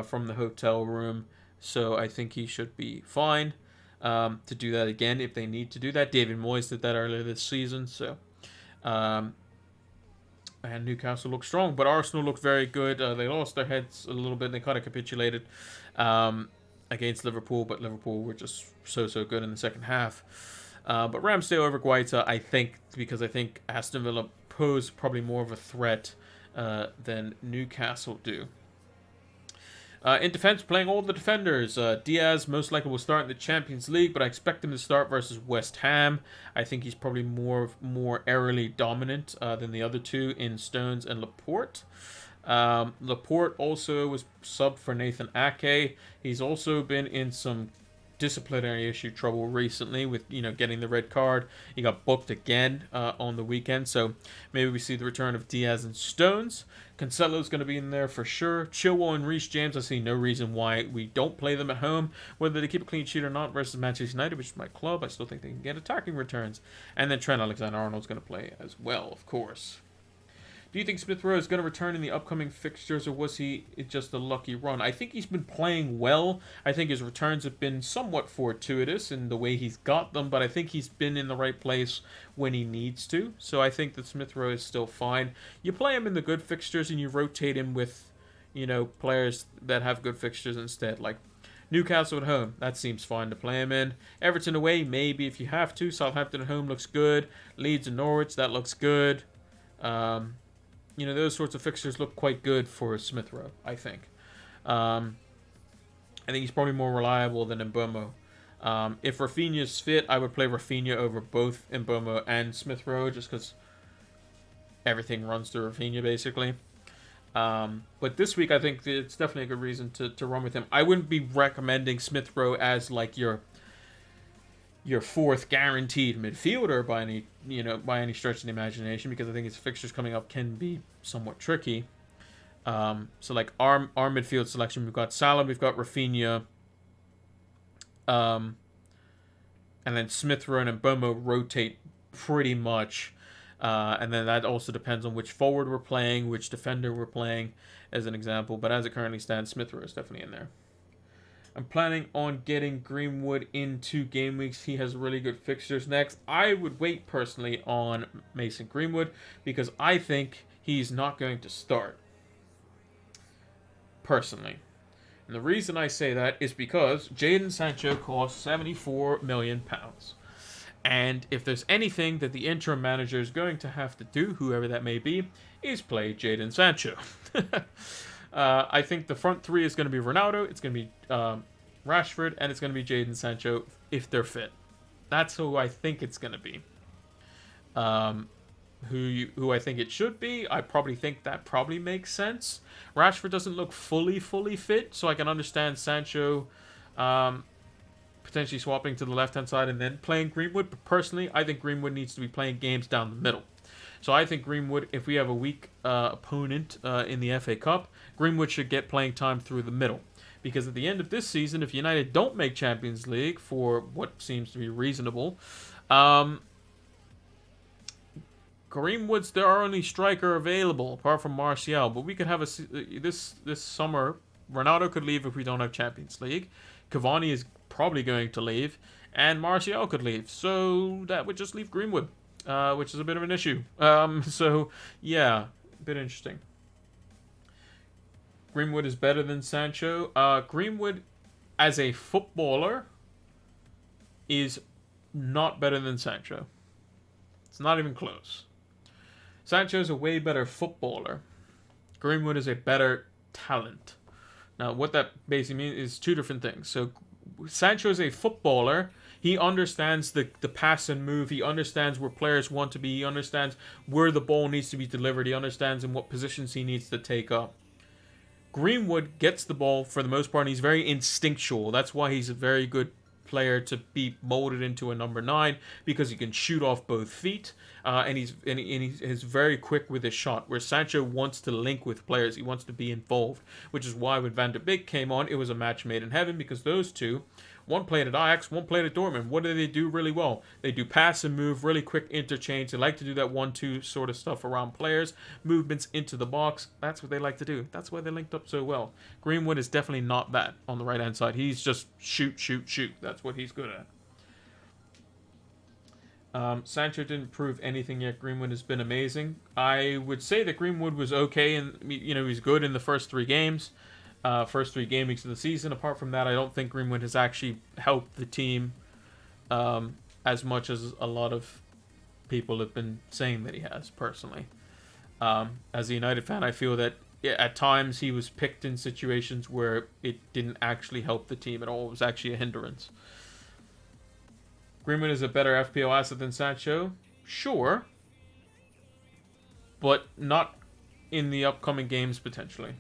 from the hotel room. So I think he should be fine to do that again if they need to do that. David Moyes did that earlier this season. So, and Newcastle looked strong, but Arsenal looked very good. They lost their heads a little bit. They kind of capitulated against Liverpool, but Liverpool were just so good in the second half. But Ramsdale over Guaita, I think, because I think Aston Villa pose probably more of a threat than Newcastle do. In defense, playing all the defenders. Diaz most likely will start in the Champions League, but I expect him to start versus West Ham. I think he's probably more aerially dominant than the other two in Stones and Laporte. Laporte also was subbed for Nathan Ake. He's also been in some disciplinary issue trouble recently with getting the red card. He got booked again on the weekend, so maybe we see the return of Diaz and Stones. Cancelo's going to be in there for sure. Chilwell and Reece James, I see no reason why we don't play them at home, whether they keep a clean sheet or not versus Manchester United, which is my club. I still think they can get attacking returns. And then Trent Alexander-Arnold's going to play as well, of course. Do you think Smith Rowe is going to return in the upcoming fixtures, or was he just a lucky run? I think he's been playing well. I think his returns have been somewhat fortuitous in the way he's got them, but I think he's been in the right place when he needs to. So I think that Smith Rowe is still fine. You play him in the good fixtures and you rotate him with, players that have good fixtures instead. Like Newcastle at home, that seems fine to play him in. Everton away, maybe if you have to. Southampton at home looks good. Leeds and Norwich, that looks good. Those sorts of fixtures look quite good for Smith Rowe, I think. I think he's probably more reliable than Mbeumo. If Rafinha's fit, I would play Rafinha over both Mbeumo and Smith Rowe, just because everything runs through Rafinha, basically. But this week, I think it's definitely a good reason to run with him. I wouldn't be recommending Smith Rowe as like your fourth guaranteed midfielder by any stretch of the imagination, because I think his fixtures coming up can be somewhat tricky. So like our midfield selection, we've got Salah, we've got Rafinha, and then Smith Rowe and Mbeumo rotate pretty much, and then that also depends on which forward we're playing, which defender we're playing, as an example. But as it currently stands, Smith Rowe is definitely in there. I'm planning on getting Greenwood in 2 game weeks. He has really good fixtures next. I would wait personally on Mason Greenwood because I think he's not going to start. Personally. And the reason I say that is because Jadon Sancho costs £74 million. And if there's anything that the interim manager is going to have to do, whoever that may be, is play Jadon Sancho. I think the front three is going to be Ronaldo, it's going to be Rashford, and it's going to be Jadon Sancho if they're fit. That's who I think it's going to be. Who I think it should be, I probably think that probably makes sense. Rashford doesn't look fully fit, so I can understand Sancho potentially swapping to the left-hand side and then playing Greenwood. But personally, I think Greenwood needs to be playing games down the middle. So I think Greenwood, if we have a weak opponent in the FA Cup, Greenwood should get playing time through the middle. Because at the end of this season, if United don't make Champions League for what seems to be reasonable, Greenwood's their only striker available, apart from Martial. But we could have this summer, Ronaldo could leave if we don't have Champions League. Cavani is probably going to leave, and Martial could leave. So that would just leave Greenwood. Which is a bit of an issue. So, yeah, a bit interesting. Greenwood is better than Sancho. Greenwood, as a footballer, is not better than Sancho. It's not even close. Sancho is a way better footballer. Greenwood is a better talent. Now, what that basically means is 2 different things. So, Sancho is a footballer. He understands the pass and move. He understands where players want to be. He understands where the ball needs to be delivered. He understands in what positions he needs to take up. Greenwood gets the ball for the most part, and he's very instinctual. That's why he's a very good player to be molded into a number 9, because he can shoot off both feet, and he's very quick with his shot. Where Sancho wants to link with players, he wants to be involved, which is why when Van de Beek came on, it was a match made in heaven, because those two, one played at Ajax, one played at Dortmund. What do they do really well? They do pass and move, really quick interchange. They like to do that 1-2 sort of stuff around players, movements into the box. That's what they like to do. That's why they linked up so well. Greenwood is definitely not that on the right-hand side. He's just shoot, shoot, shoot. That's what he's good at. Sancho didn't prove anything yet. Greenwood has been amazing. I would say that Greenwood was okay, and he's good in the first 3 games. First 3 game weeks of the season. Apart from that, I don't think Greenwood has actually helped the team as much as a lot of people have been saying that he has, personally. As a United fan, I feel that at times he was picked in situations where it didn't actually help the team at all. It was actually a hindrance. Greenwood is a better FPL asset than Sancho? Sure. But not in the upcoming games, potentially.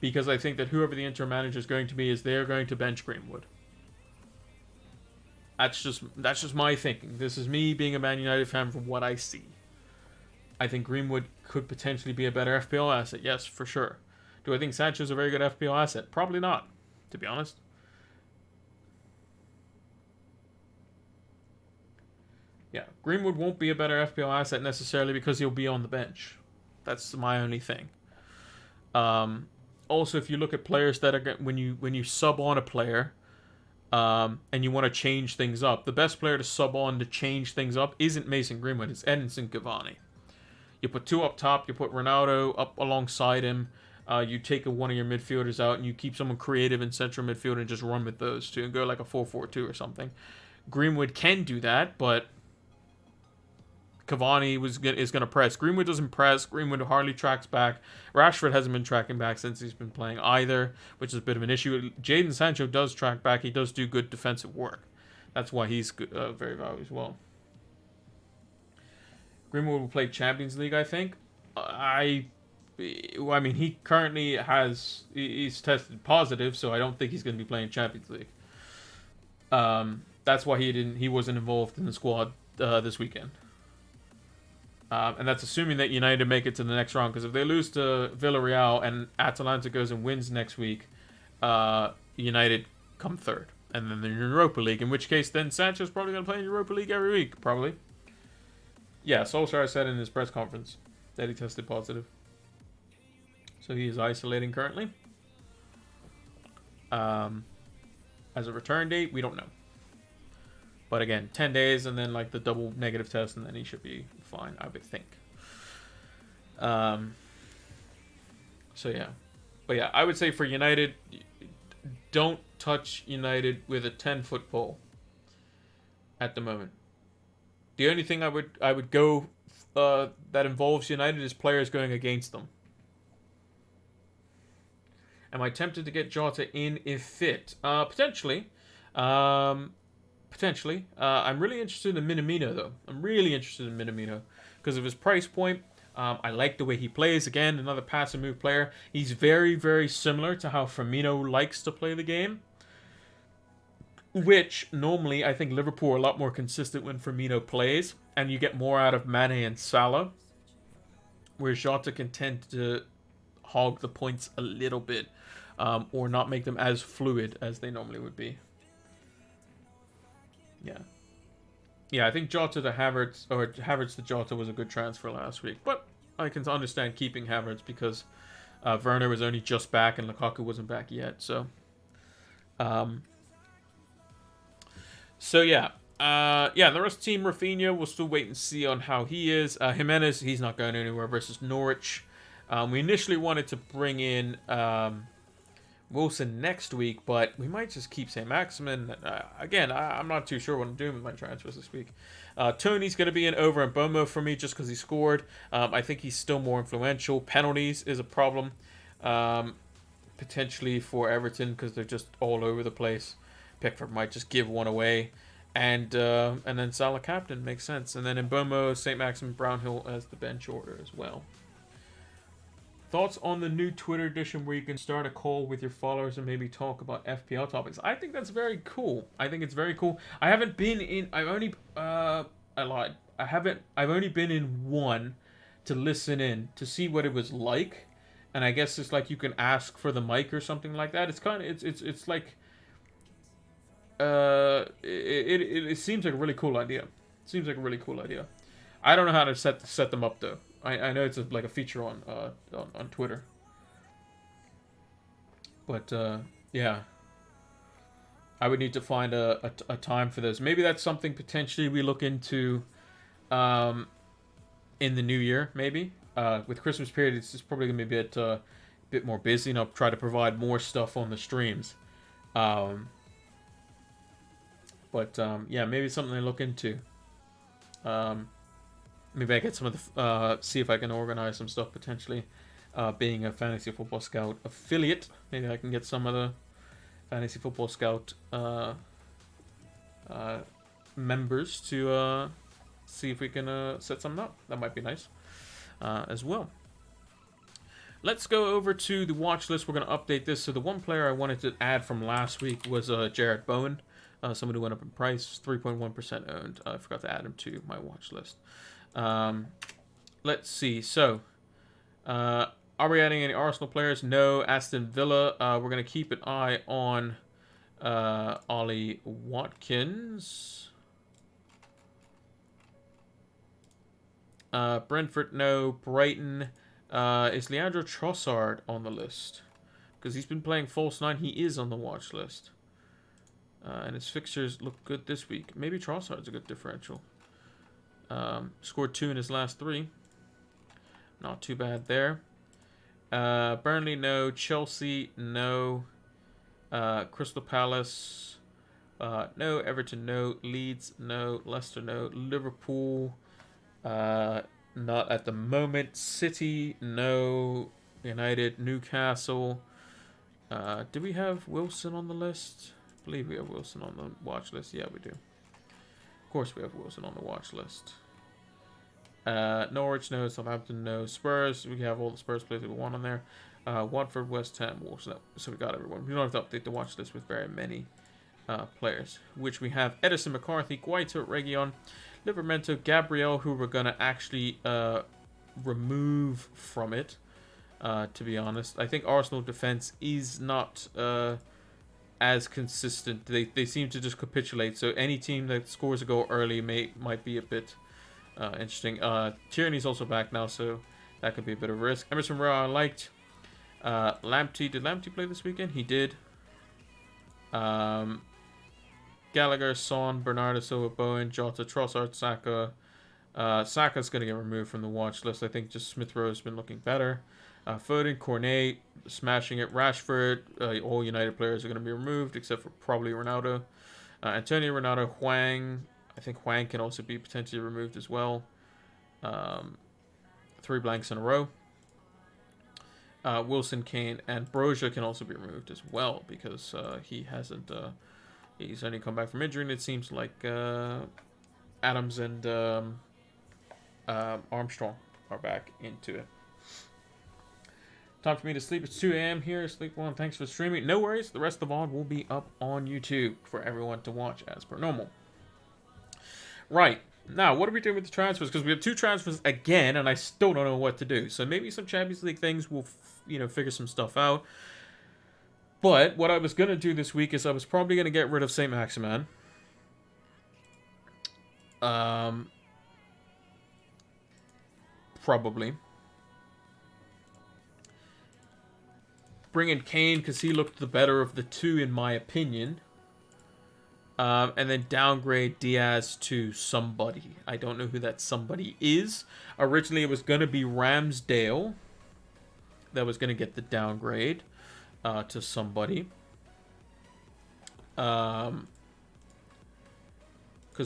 Because I think that whoever the interim manager is going to be is they're going to bench Greenwood. That's just my thinking. This is me being a Man United fan from what I see. I think Greenwood could potentially be a better FPL asset. Yes, for sure. Do I think Sancho's a very good FPL asset? Probably not, to be honest. Yeah, Greenwood won't be a better FPL asset necessarily because he'll be on the bench. That's my only thing. Also, if you look at players that are when you sub on a player, and you want to change things up, the best player to sub on to change things up isn't Mason Greenwood. It's Edinson Cavani. You put 2 up top. You put Ronaldo up alongside him. You take one of your midfielders out, and you keep someone creative in central midfield and just run with those two and go like a 4-4-2 or something. Greenwood can do that, but Cavani is going to press. Greenwood doesn't press. Greenwood hardly tracks back. Rashford hasn't been tracking back since he's been playing either, which is a bit of an issue. Jadon Sancho does track back. He does do good defensive work. That's why he's very valuable as well. Greenwood will play Champions League, I think. I mean, he currently he's tested positive, so I don't think he's going to be playing Champions League. That's why he wasn't involved in the squad this weekend. And that's assuming that United make it to the next round. Because if they lose to Villarreal and Atalanta goes and wins next week, United come 3rd. And then they're in Europa League. In which case, then Sancho's probably going to play in Europa League every week. Probably. Yeah, Solskjaer said in his press conference that he tested positive. So he is isolating currently. As a return date, we don't know. But again, 10 days and then like the double negative test, and then he should be fine, I would think. So yeah. But yeah, I would say for United, don't touch United with a 10-foot pole at the moment. The only thing I would go that involves United is players going against them. Am I tempted to get Jota in if fit? Potentially. Potentially. I'm really interested in Minamino, though. I'm really interested in Minamino because of his price point. I like the way he plays. Again, another pass and move player. He's very, very similar to how Firmino likes to play the game, which normally I think Liverpool are a lot more consistent when Firmino plays, and you get more out of Mane and Salah, where Jota can tend to hog the points a little bit, or not make them as fluid as they normally would be. Yeah, I think Jota to Havertz, or Havertz to Jota was a good transfer last week. But I can understand keeping Havertz because Werner was only just back and Lukaku wasn't back yet. So yeah. The rest of the team, Rafinha, we'll still wait and see on how he is. Jimenez, he's not going anywhere versus Norwich. We initially wanted to bring in Wilson next week, but we might just keep St. Maximin. Again, I'm not too sure what I'm doing with my transfers this week. Tony's going to be an over and Bomo for me just because he scored. I think he's still more influential. Penalties is a problem, potentially for Everton because they're just all over the place. Pickford might just give one away. And then Salah captain makes sense. And then in Bomo, St. Maximin, Brownhill as the bench order as well. Thoughts on the new Twitter edition where you can start a call with your followers and maybe talk about FPL topics? I think that's very cool. I think it's very cool. I haven't been in... I've only... I lied. I've only been in one to listen in to see what it was like. And I guess it's like you can ask for the mic or something like that. It's kind of... It's like... It seems like a really cool idea. Seems like a really cool idea. I don't know how to set them up though. I know it's like a feature on Twitter. But yeah, I would need to find a time for this. Maybe that's something potentially we look into in the new year. Maybe with Christmas period, it's just probably gonna be a bit more busy, and I'll try to provide more stuff on the streams. But yeah, maybe something to look into. Maybe I get some of the... see if I can organize some stuff, potentially. Being a Fantasy Football Scout affiliate, maybe I can get some of the Fantasy Football Scout members to see if we can set something up. That might be nice as well. Let's go over to the watch list. We're going to update this. So the one player I wanted to add from last week was Jared Bowen. Someone who went up in price, 3.1% owned. I forgot to add him to my watch list. Let's see. So, are we adding any Arsenal players? No. Aston Villa. We're going to keep an eye on Ollie Watkins. Brentford, no. Brighton. Is Leandro Trossard on the list? Because he's been playing false 9. He is on the watch list. And his fixtures look good this week. Maybe Trossard's a good differential. Scored 2 in his last 3. Not too bad there. Burnley, no. Chelsea, no. Crystal Palace, no. Everton, no. Leeds, no. Leicester, no. Liverpool, not at the moment. City, no. United, Newcastle. Do we have Wilson on the list? I believe we have Wilson on the watch list. Yeah, we do. Of course we have Wilson on the watch list. Norwich, no. Southampton, no. Spurs, we have all the Spurs players that we want on there. Watford, West Ham, Wolves. So we got everyone. We don't have to update the watch list with very many players. Which we have Edison McCarthy, Guaito, Region, Livramento, Gabriel, who we're going to actually remove from it. To be honest, I think Arsenal defense is not... as consistent. They seem to just capitulate. So any team that scores a goal early might be a bit interesting. Tierney's also back now, so that could be a bit of a risk. Emerson Royal I liked. Lamptey, did Lamptey play this weekend? He did. Gallagher, Son, Bernardo Silva, Bowen, Jota, Trossard, Saka. Saka's going to get removed from the watch list. I think just Smith Rowe has been looking better. Foden, Cornet, smashing it. Rashford, all United players are going to be removed, except for probably Ronaldo. Antonio, Ronaldo, Hwang. I think Hwang can also be potentially removed as well. 3 blanks in a row. Wilson, Kane, and Broja can also be removed as well, because he hasn't... he's only come back from injury, and it seems like Adams and Armstrong are back into it. Time for me to sleep. It's 2 a.m. here. Sleep well. Thanks for streaming. No worries. The rest of the VOD will be up on YouTube for everyone to watch as per normal. Right. Now, what are we doing with the transfers? Because we have 2 transfers again, and I still don't know what to do. So maybe some Champions League things will, figure some stuff out. But what I was going to do this week is I was probably going to get rid of St. Maximin. Probably. Bring in Kane because he looked the better of the 2 in my opinion. And then downgrade Diaz to somebody. I don't know who that somebody is. Originally it was going to be Ramsdale that was going to get the downgrade to somebody. Because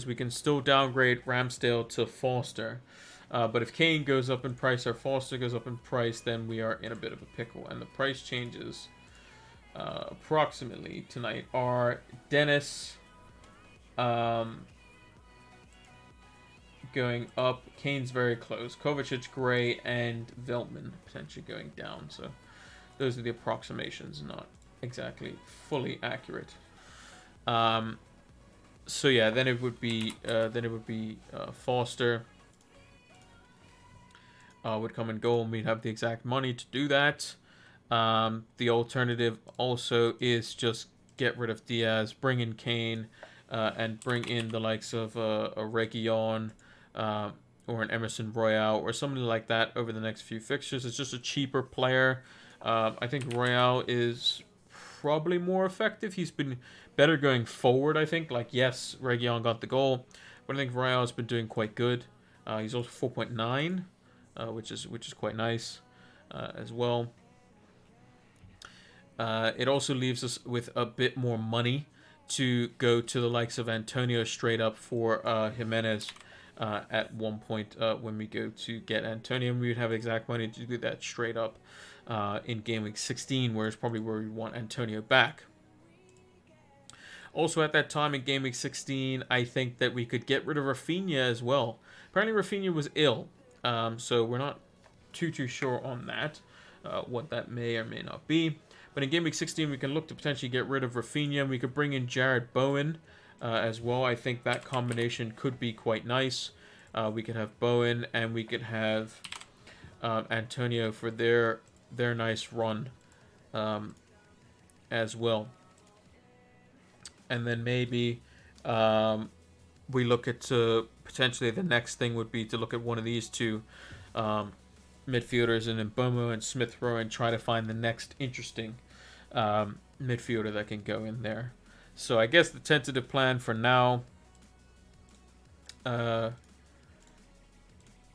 we can still downgrade Ramsdale to Foster. But if Kane goes up in price or Foster goes up in price, then we are in a bit of a pickle. And the price changes approximately tonight are Dennis going up. Kane's very close. Kovacic, Gray, and Veltman potentially going down. So those are the approximations, not exactly fully accurate. So yeah, then it would be Foster would come and goal, and we'd have the exact money to do that. The alternative also is just get rid of Diaz, bring in Kane, and bring in the likes of a Reguilon or an Emerson Royale or somebody like that over the next few fixtures. It's just a cheaper player. I think Royale is probably more effective. He's been better going forward, I think. Like, yes, Reguilon got the goal, but I think Royale has been doing quite good. He's also 4.9, which is quite nice as well. It also leaves us with a bit more money to go to the likes of Antonio straight up for Jimenez at one point when we go to get Antonio. We would have exact money to do that straight up in game week 16, where it's probably where we want Antonio back. Also at that time in game week 16, I think that we could get rid of Rafinha as well. Apparently Rafinha was ill, so we're not too sure on that, what that may or may not be. But in game week 16, we can look to potentially get rid of Rafinha. We could bring in Jared Bowen as well. I think that combination could be quite nice. We could have Bowen and we could have Antonio for their nice run as well. And then maybe we look at potentially the next thing would be to look at one of these two midfielders, and then Mbomo and Smith Rowe, and try to find the next interesting midfielder that can go in there. So I guess the tentative plan for now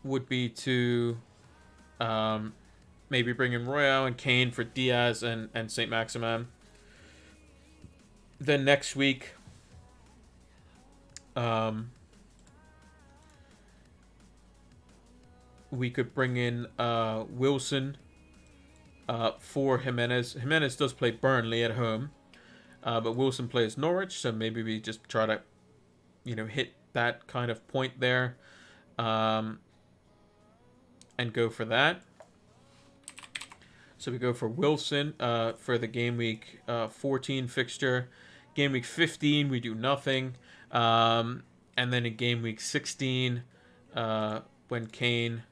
would be to maybe bring in Royale and Kane for Diaz and St. Maximin. Then next week, we could bring in Wilson for Jimenez. Jimenez does play Burnley at home, but Wilson plays Norwich, so maybe we just try to, hit that kind of point there, and go for that. So we go for Wilson for the game week 14 fixture. Game week 15, we do nothing. And then in game week 16, when Kane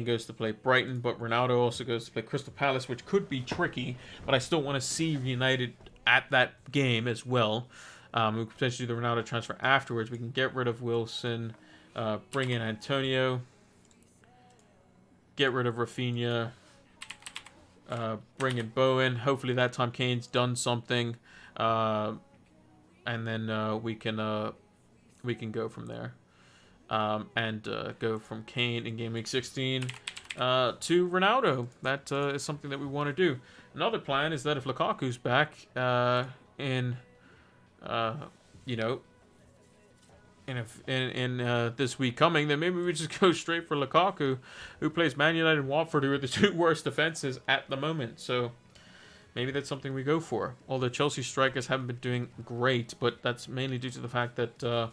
goes to play Brighton, but Ronaldo also goes to play Crystal Palace, which could be tricky, but I still want to see United at that game as well. We could potentially do the Ronaldo transfer afterwards. We can get rid of Wilson, bring in Antonio, get rid of Rafinha, bring in Bowen. Hopefully that time Kane's done something, and then we can go from there. And go from Kane in game week 16 to Ronaldo. That is something that we want to do. Another plan is that if Lukaku's back in this week coming, then maybe we just go straight for Lukaku, who plays Man United and Watford, who are the two worst defenses at the moment. So maybe that's something we go for. Although Chelsea strikers haven't been doing great, but that's mainly due to the fact that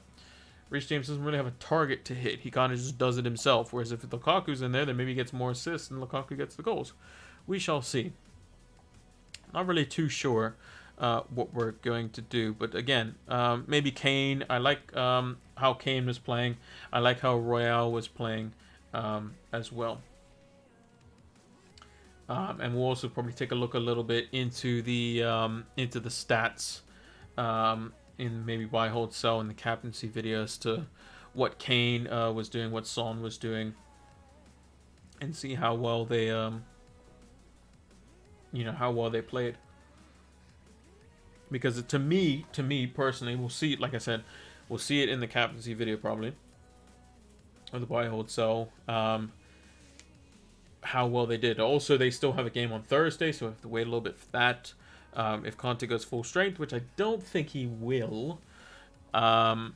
Reece James doesn't really have a target to hit. He kind of just does it himself. Whereas if Lukaku's in there, then maybe he gets more assists and Lukaku gets the goals. We shall see. Not really too sure what we're going to do. But again, maybe Kane. I like how Kane was playing. I like how Royale was playing as well. And we'll also probably take a look a little bit into the stats in maybe buy, hold, sell in the captaincy videos to what Kane was doing, what Son was doing, and see how well they how well they played. Because to me personally, we'll see it, like I said, we'll see it in the captaincy video probably, or the buy, hold, sell, how well they did. Also, they still have a game on Thursday, so we have to wait a little bit for that. If Conte goes full strength, which I don't think he will, then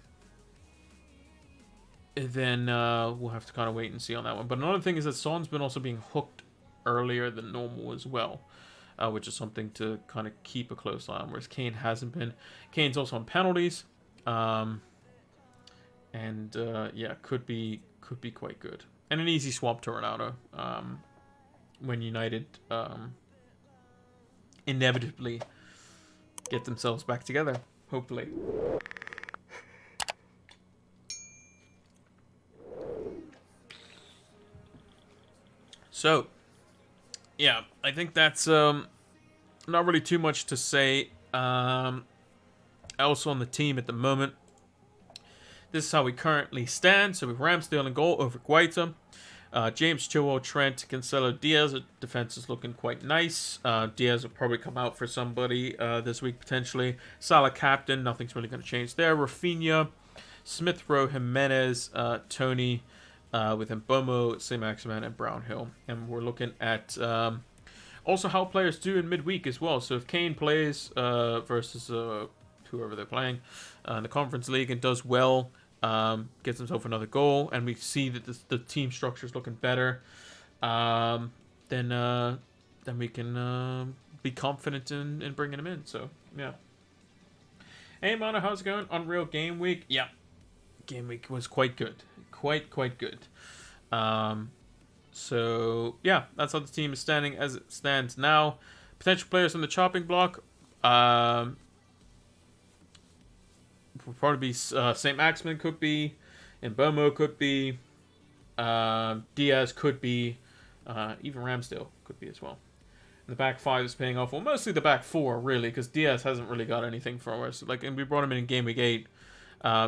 we'll have to kind of wait and see on that one. But another thing is that Son's been also being hooked earlier than normal as well. which is something to kind of keep a close eye on, whereas Kane hasn't been. Kane's also on penalties, and yeah, could be quite good. And an easy swap to Ronaldo when United inevitably get themselves back together, hopefully. So, yeah, I think that's not really too much to say. Also on the team at the moment, this is how we currently stand. So with Ramsdale in goal over Guaita. James, Chilwell, Trent, Cancelo, Diaz. The defense is looking quite nice. Diaz will probably come out for somebody this week potentially. Salah captain. Nothing's really going to change there. Rafinha, Smith Rowe, Jimenez, Tony, with Mbomo, Saint-Maximin, and Brownhill. And we're looking at also how players do in midweek as well. So if Kane plays versus whoever they're playing in the Conference League and does well, gets himself another goal, and we see that the team structure is looking better, then we can be confident in bringing him in. So, yeah. Hey, Mono, how's it going? Unreal Game Week? Yeah. Game Week was quite good. Quite good. So, yeah, that's how the team is standing as it stands now. Potential players on the chopping block. Will probably be Saint-Maximin could be. Mbomo could be. Diaz could be. Even Ramsdale could be as well. And the back five is paying off. Well, mostly the back four, really, because Diaz hasn't really got anything for us. Like, and we brought him in Game Week 8.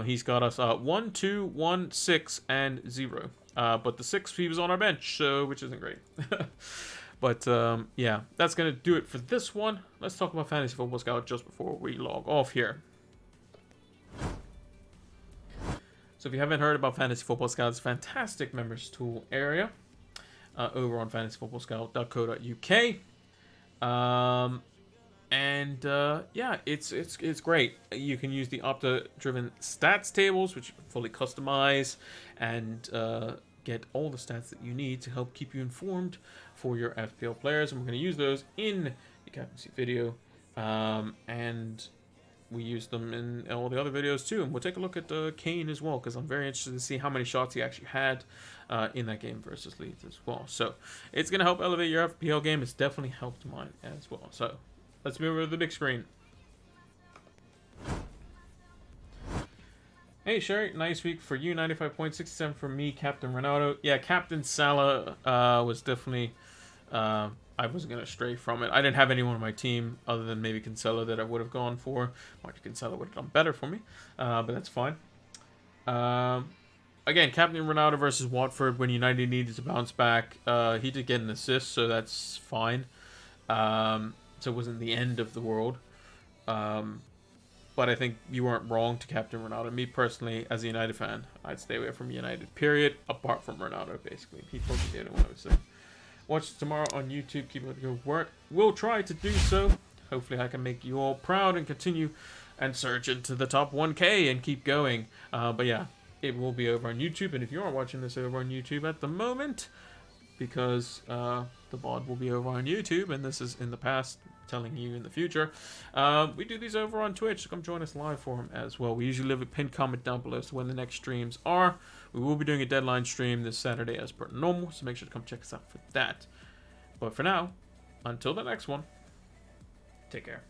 He's got us 1, 2, 1, 6, and 0. But the 6, he was on our bench, so which isn't great. But, yeah, that's going to do it for this one. Let's talk about Fantasy Football Scout just before we log off here. So if you haven't heard about Fantasy Football Scout, it's a fantastic members tool area over on fantasyfootballscout.co.uk. Yeah, it's great. You can use the Opta driven stats tables, which you can fully customize and get all the stats that you need to help keep you informed for your FPL players. And we're going to use those in the captaincy video, and we use them in all the other videos too. And we'll take a look at Kane as well, because I'm very interested to see how many shots he actually had in that game versus Leeds as well. So it's going to help elevate your FPL game. It's definitely helped mine as well. So let's move over to the big screen. Hey, Sherry, nice week for you. 95.67 for me, Captain Ronaldo. Yeah, Captain Salah was definitely... I wasn't going to stray from it. I didn't have anyone on my team other than maybe Cancelo that I would have gone for. Martin Cancelo would have done better for me, but that's fine. Again, Captain Ronaldo versus Watford when United needed to bounce back. He did get an assist, so that's fine. So it wasn't the end of the world. But I think you weren't wrong to Captain Ronaldo. Me personally, as a United fan, I'd stay away from United, period, apart from Ronaldo, basically. People are the only one I would say. Watch it tomorrow on YouTube. Keep up the good work. We'll try to do so. Hopefully I can make you all proud and continue and surge into the top 1K and keep going. But yeah, it will be over on YouTube. And if you are watching this over on YouTube at the moment, because the VOD will be over on YouTube, and this is in the past, telling you in the future, we do these over on Twitch, so come join us live for them as well. We usually leave a pinned comment down below as to when the next streams are. We will be doing a deadline stream this Saturday as per normal, so make sure to come check us out for that. But for now, until the next one, take care.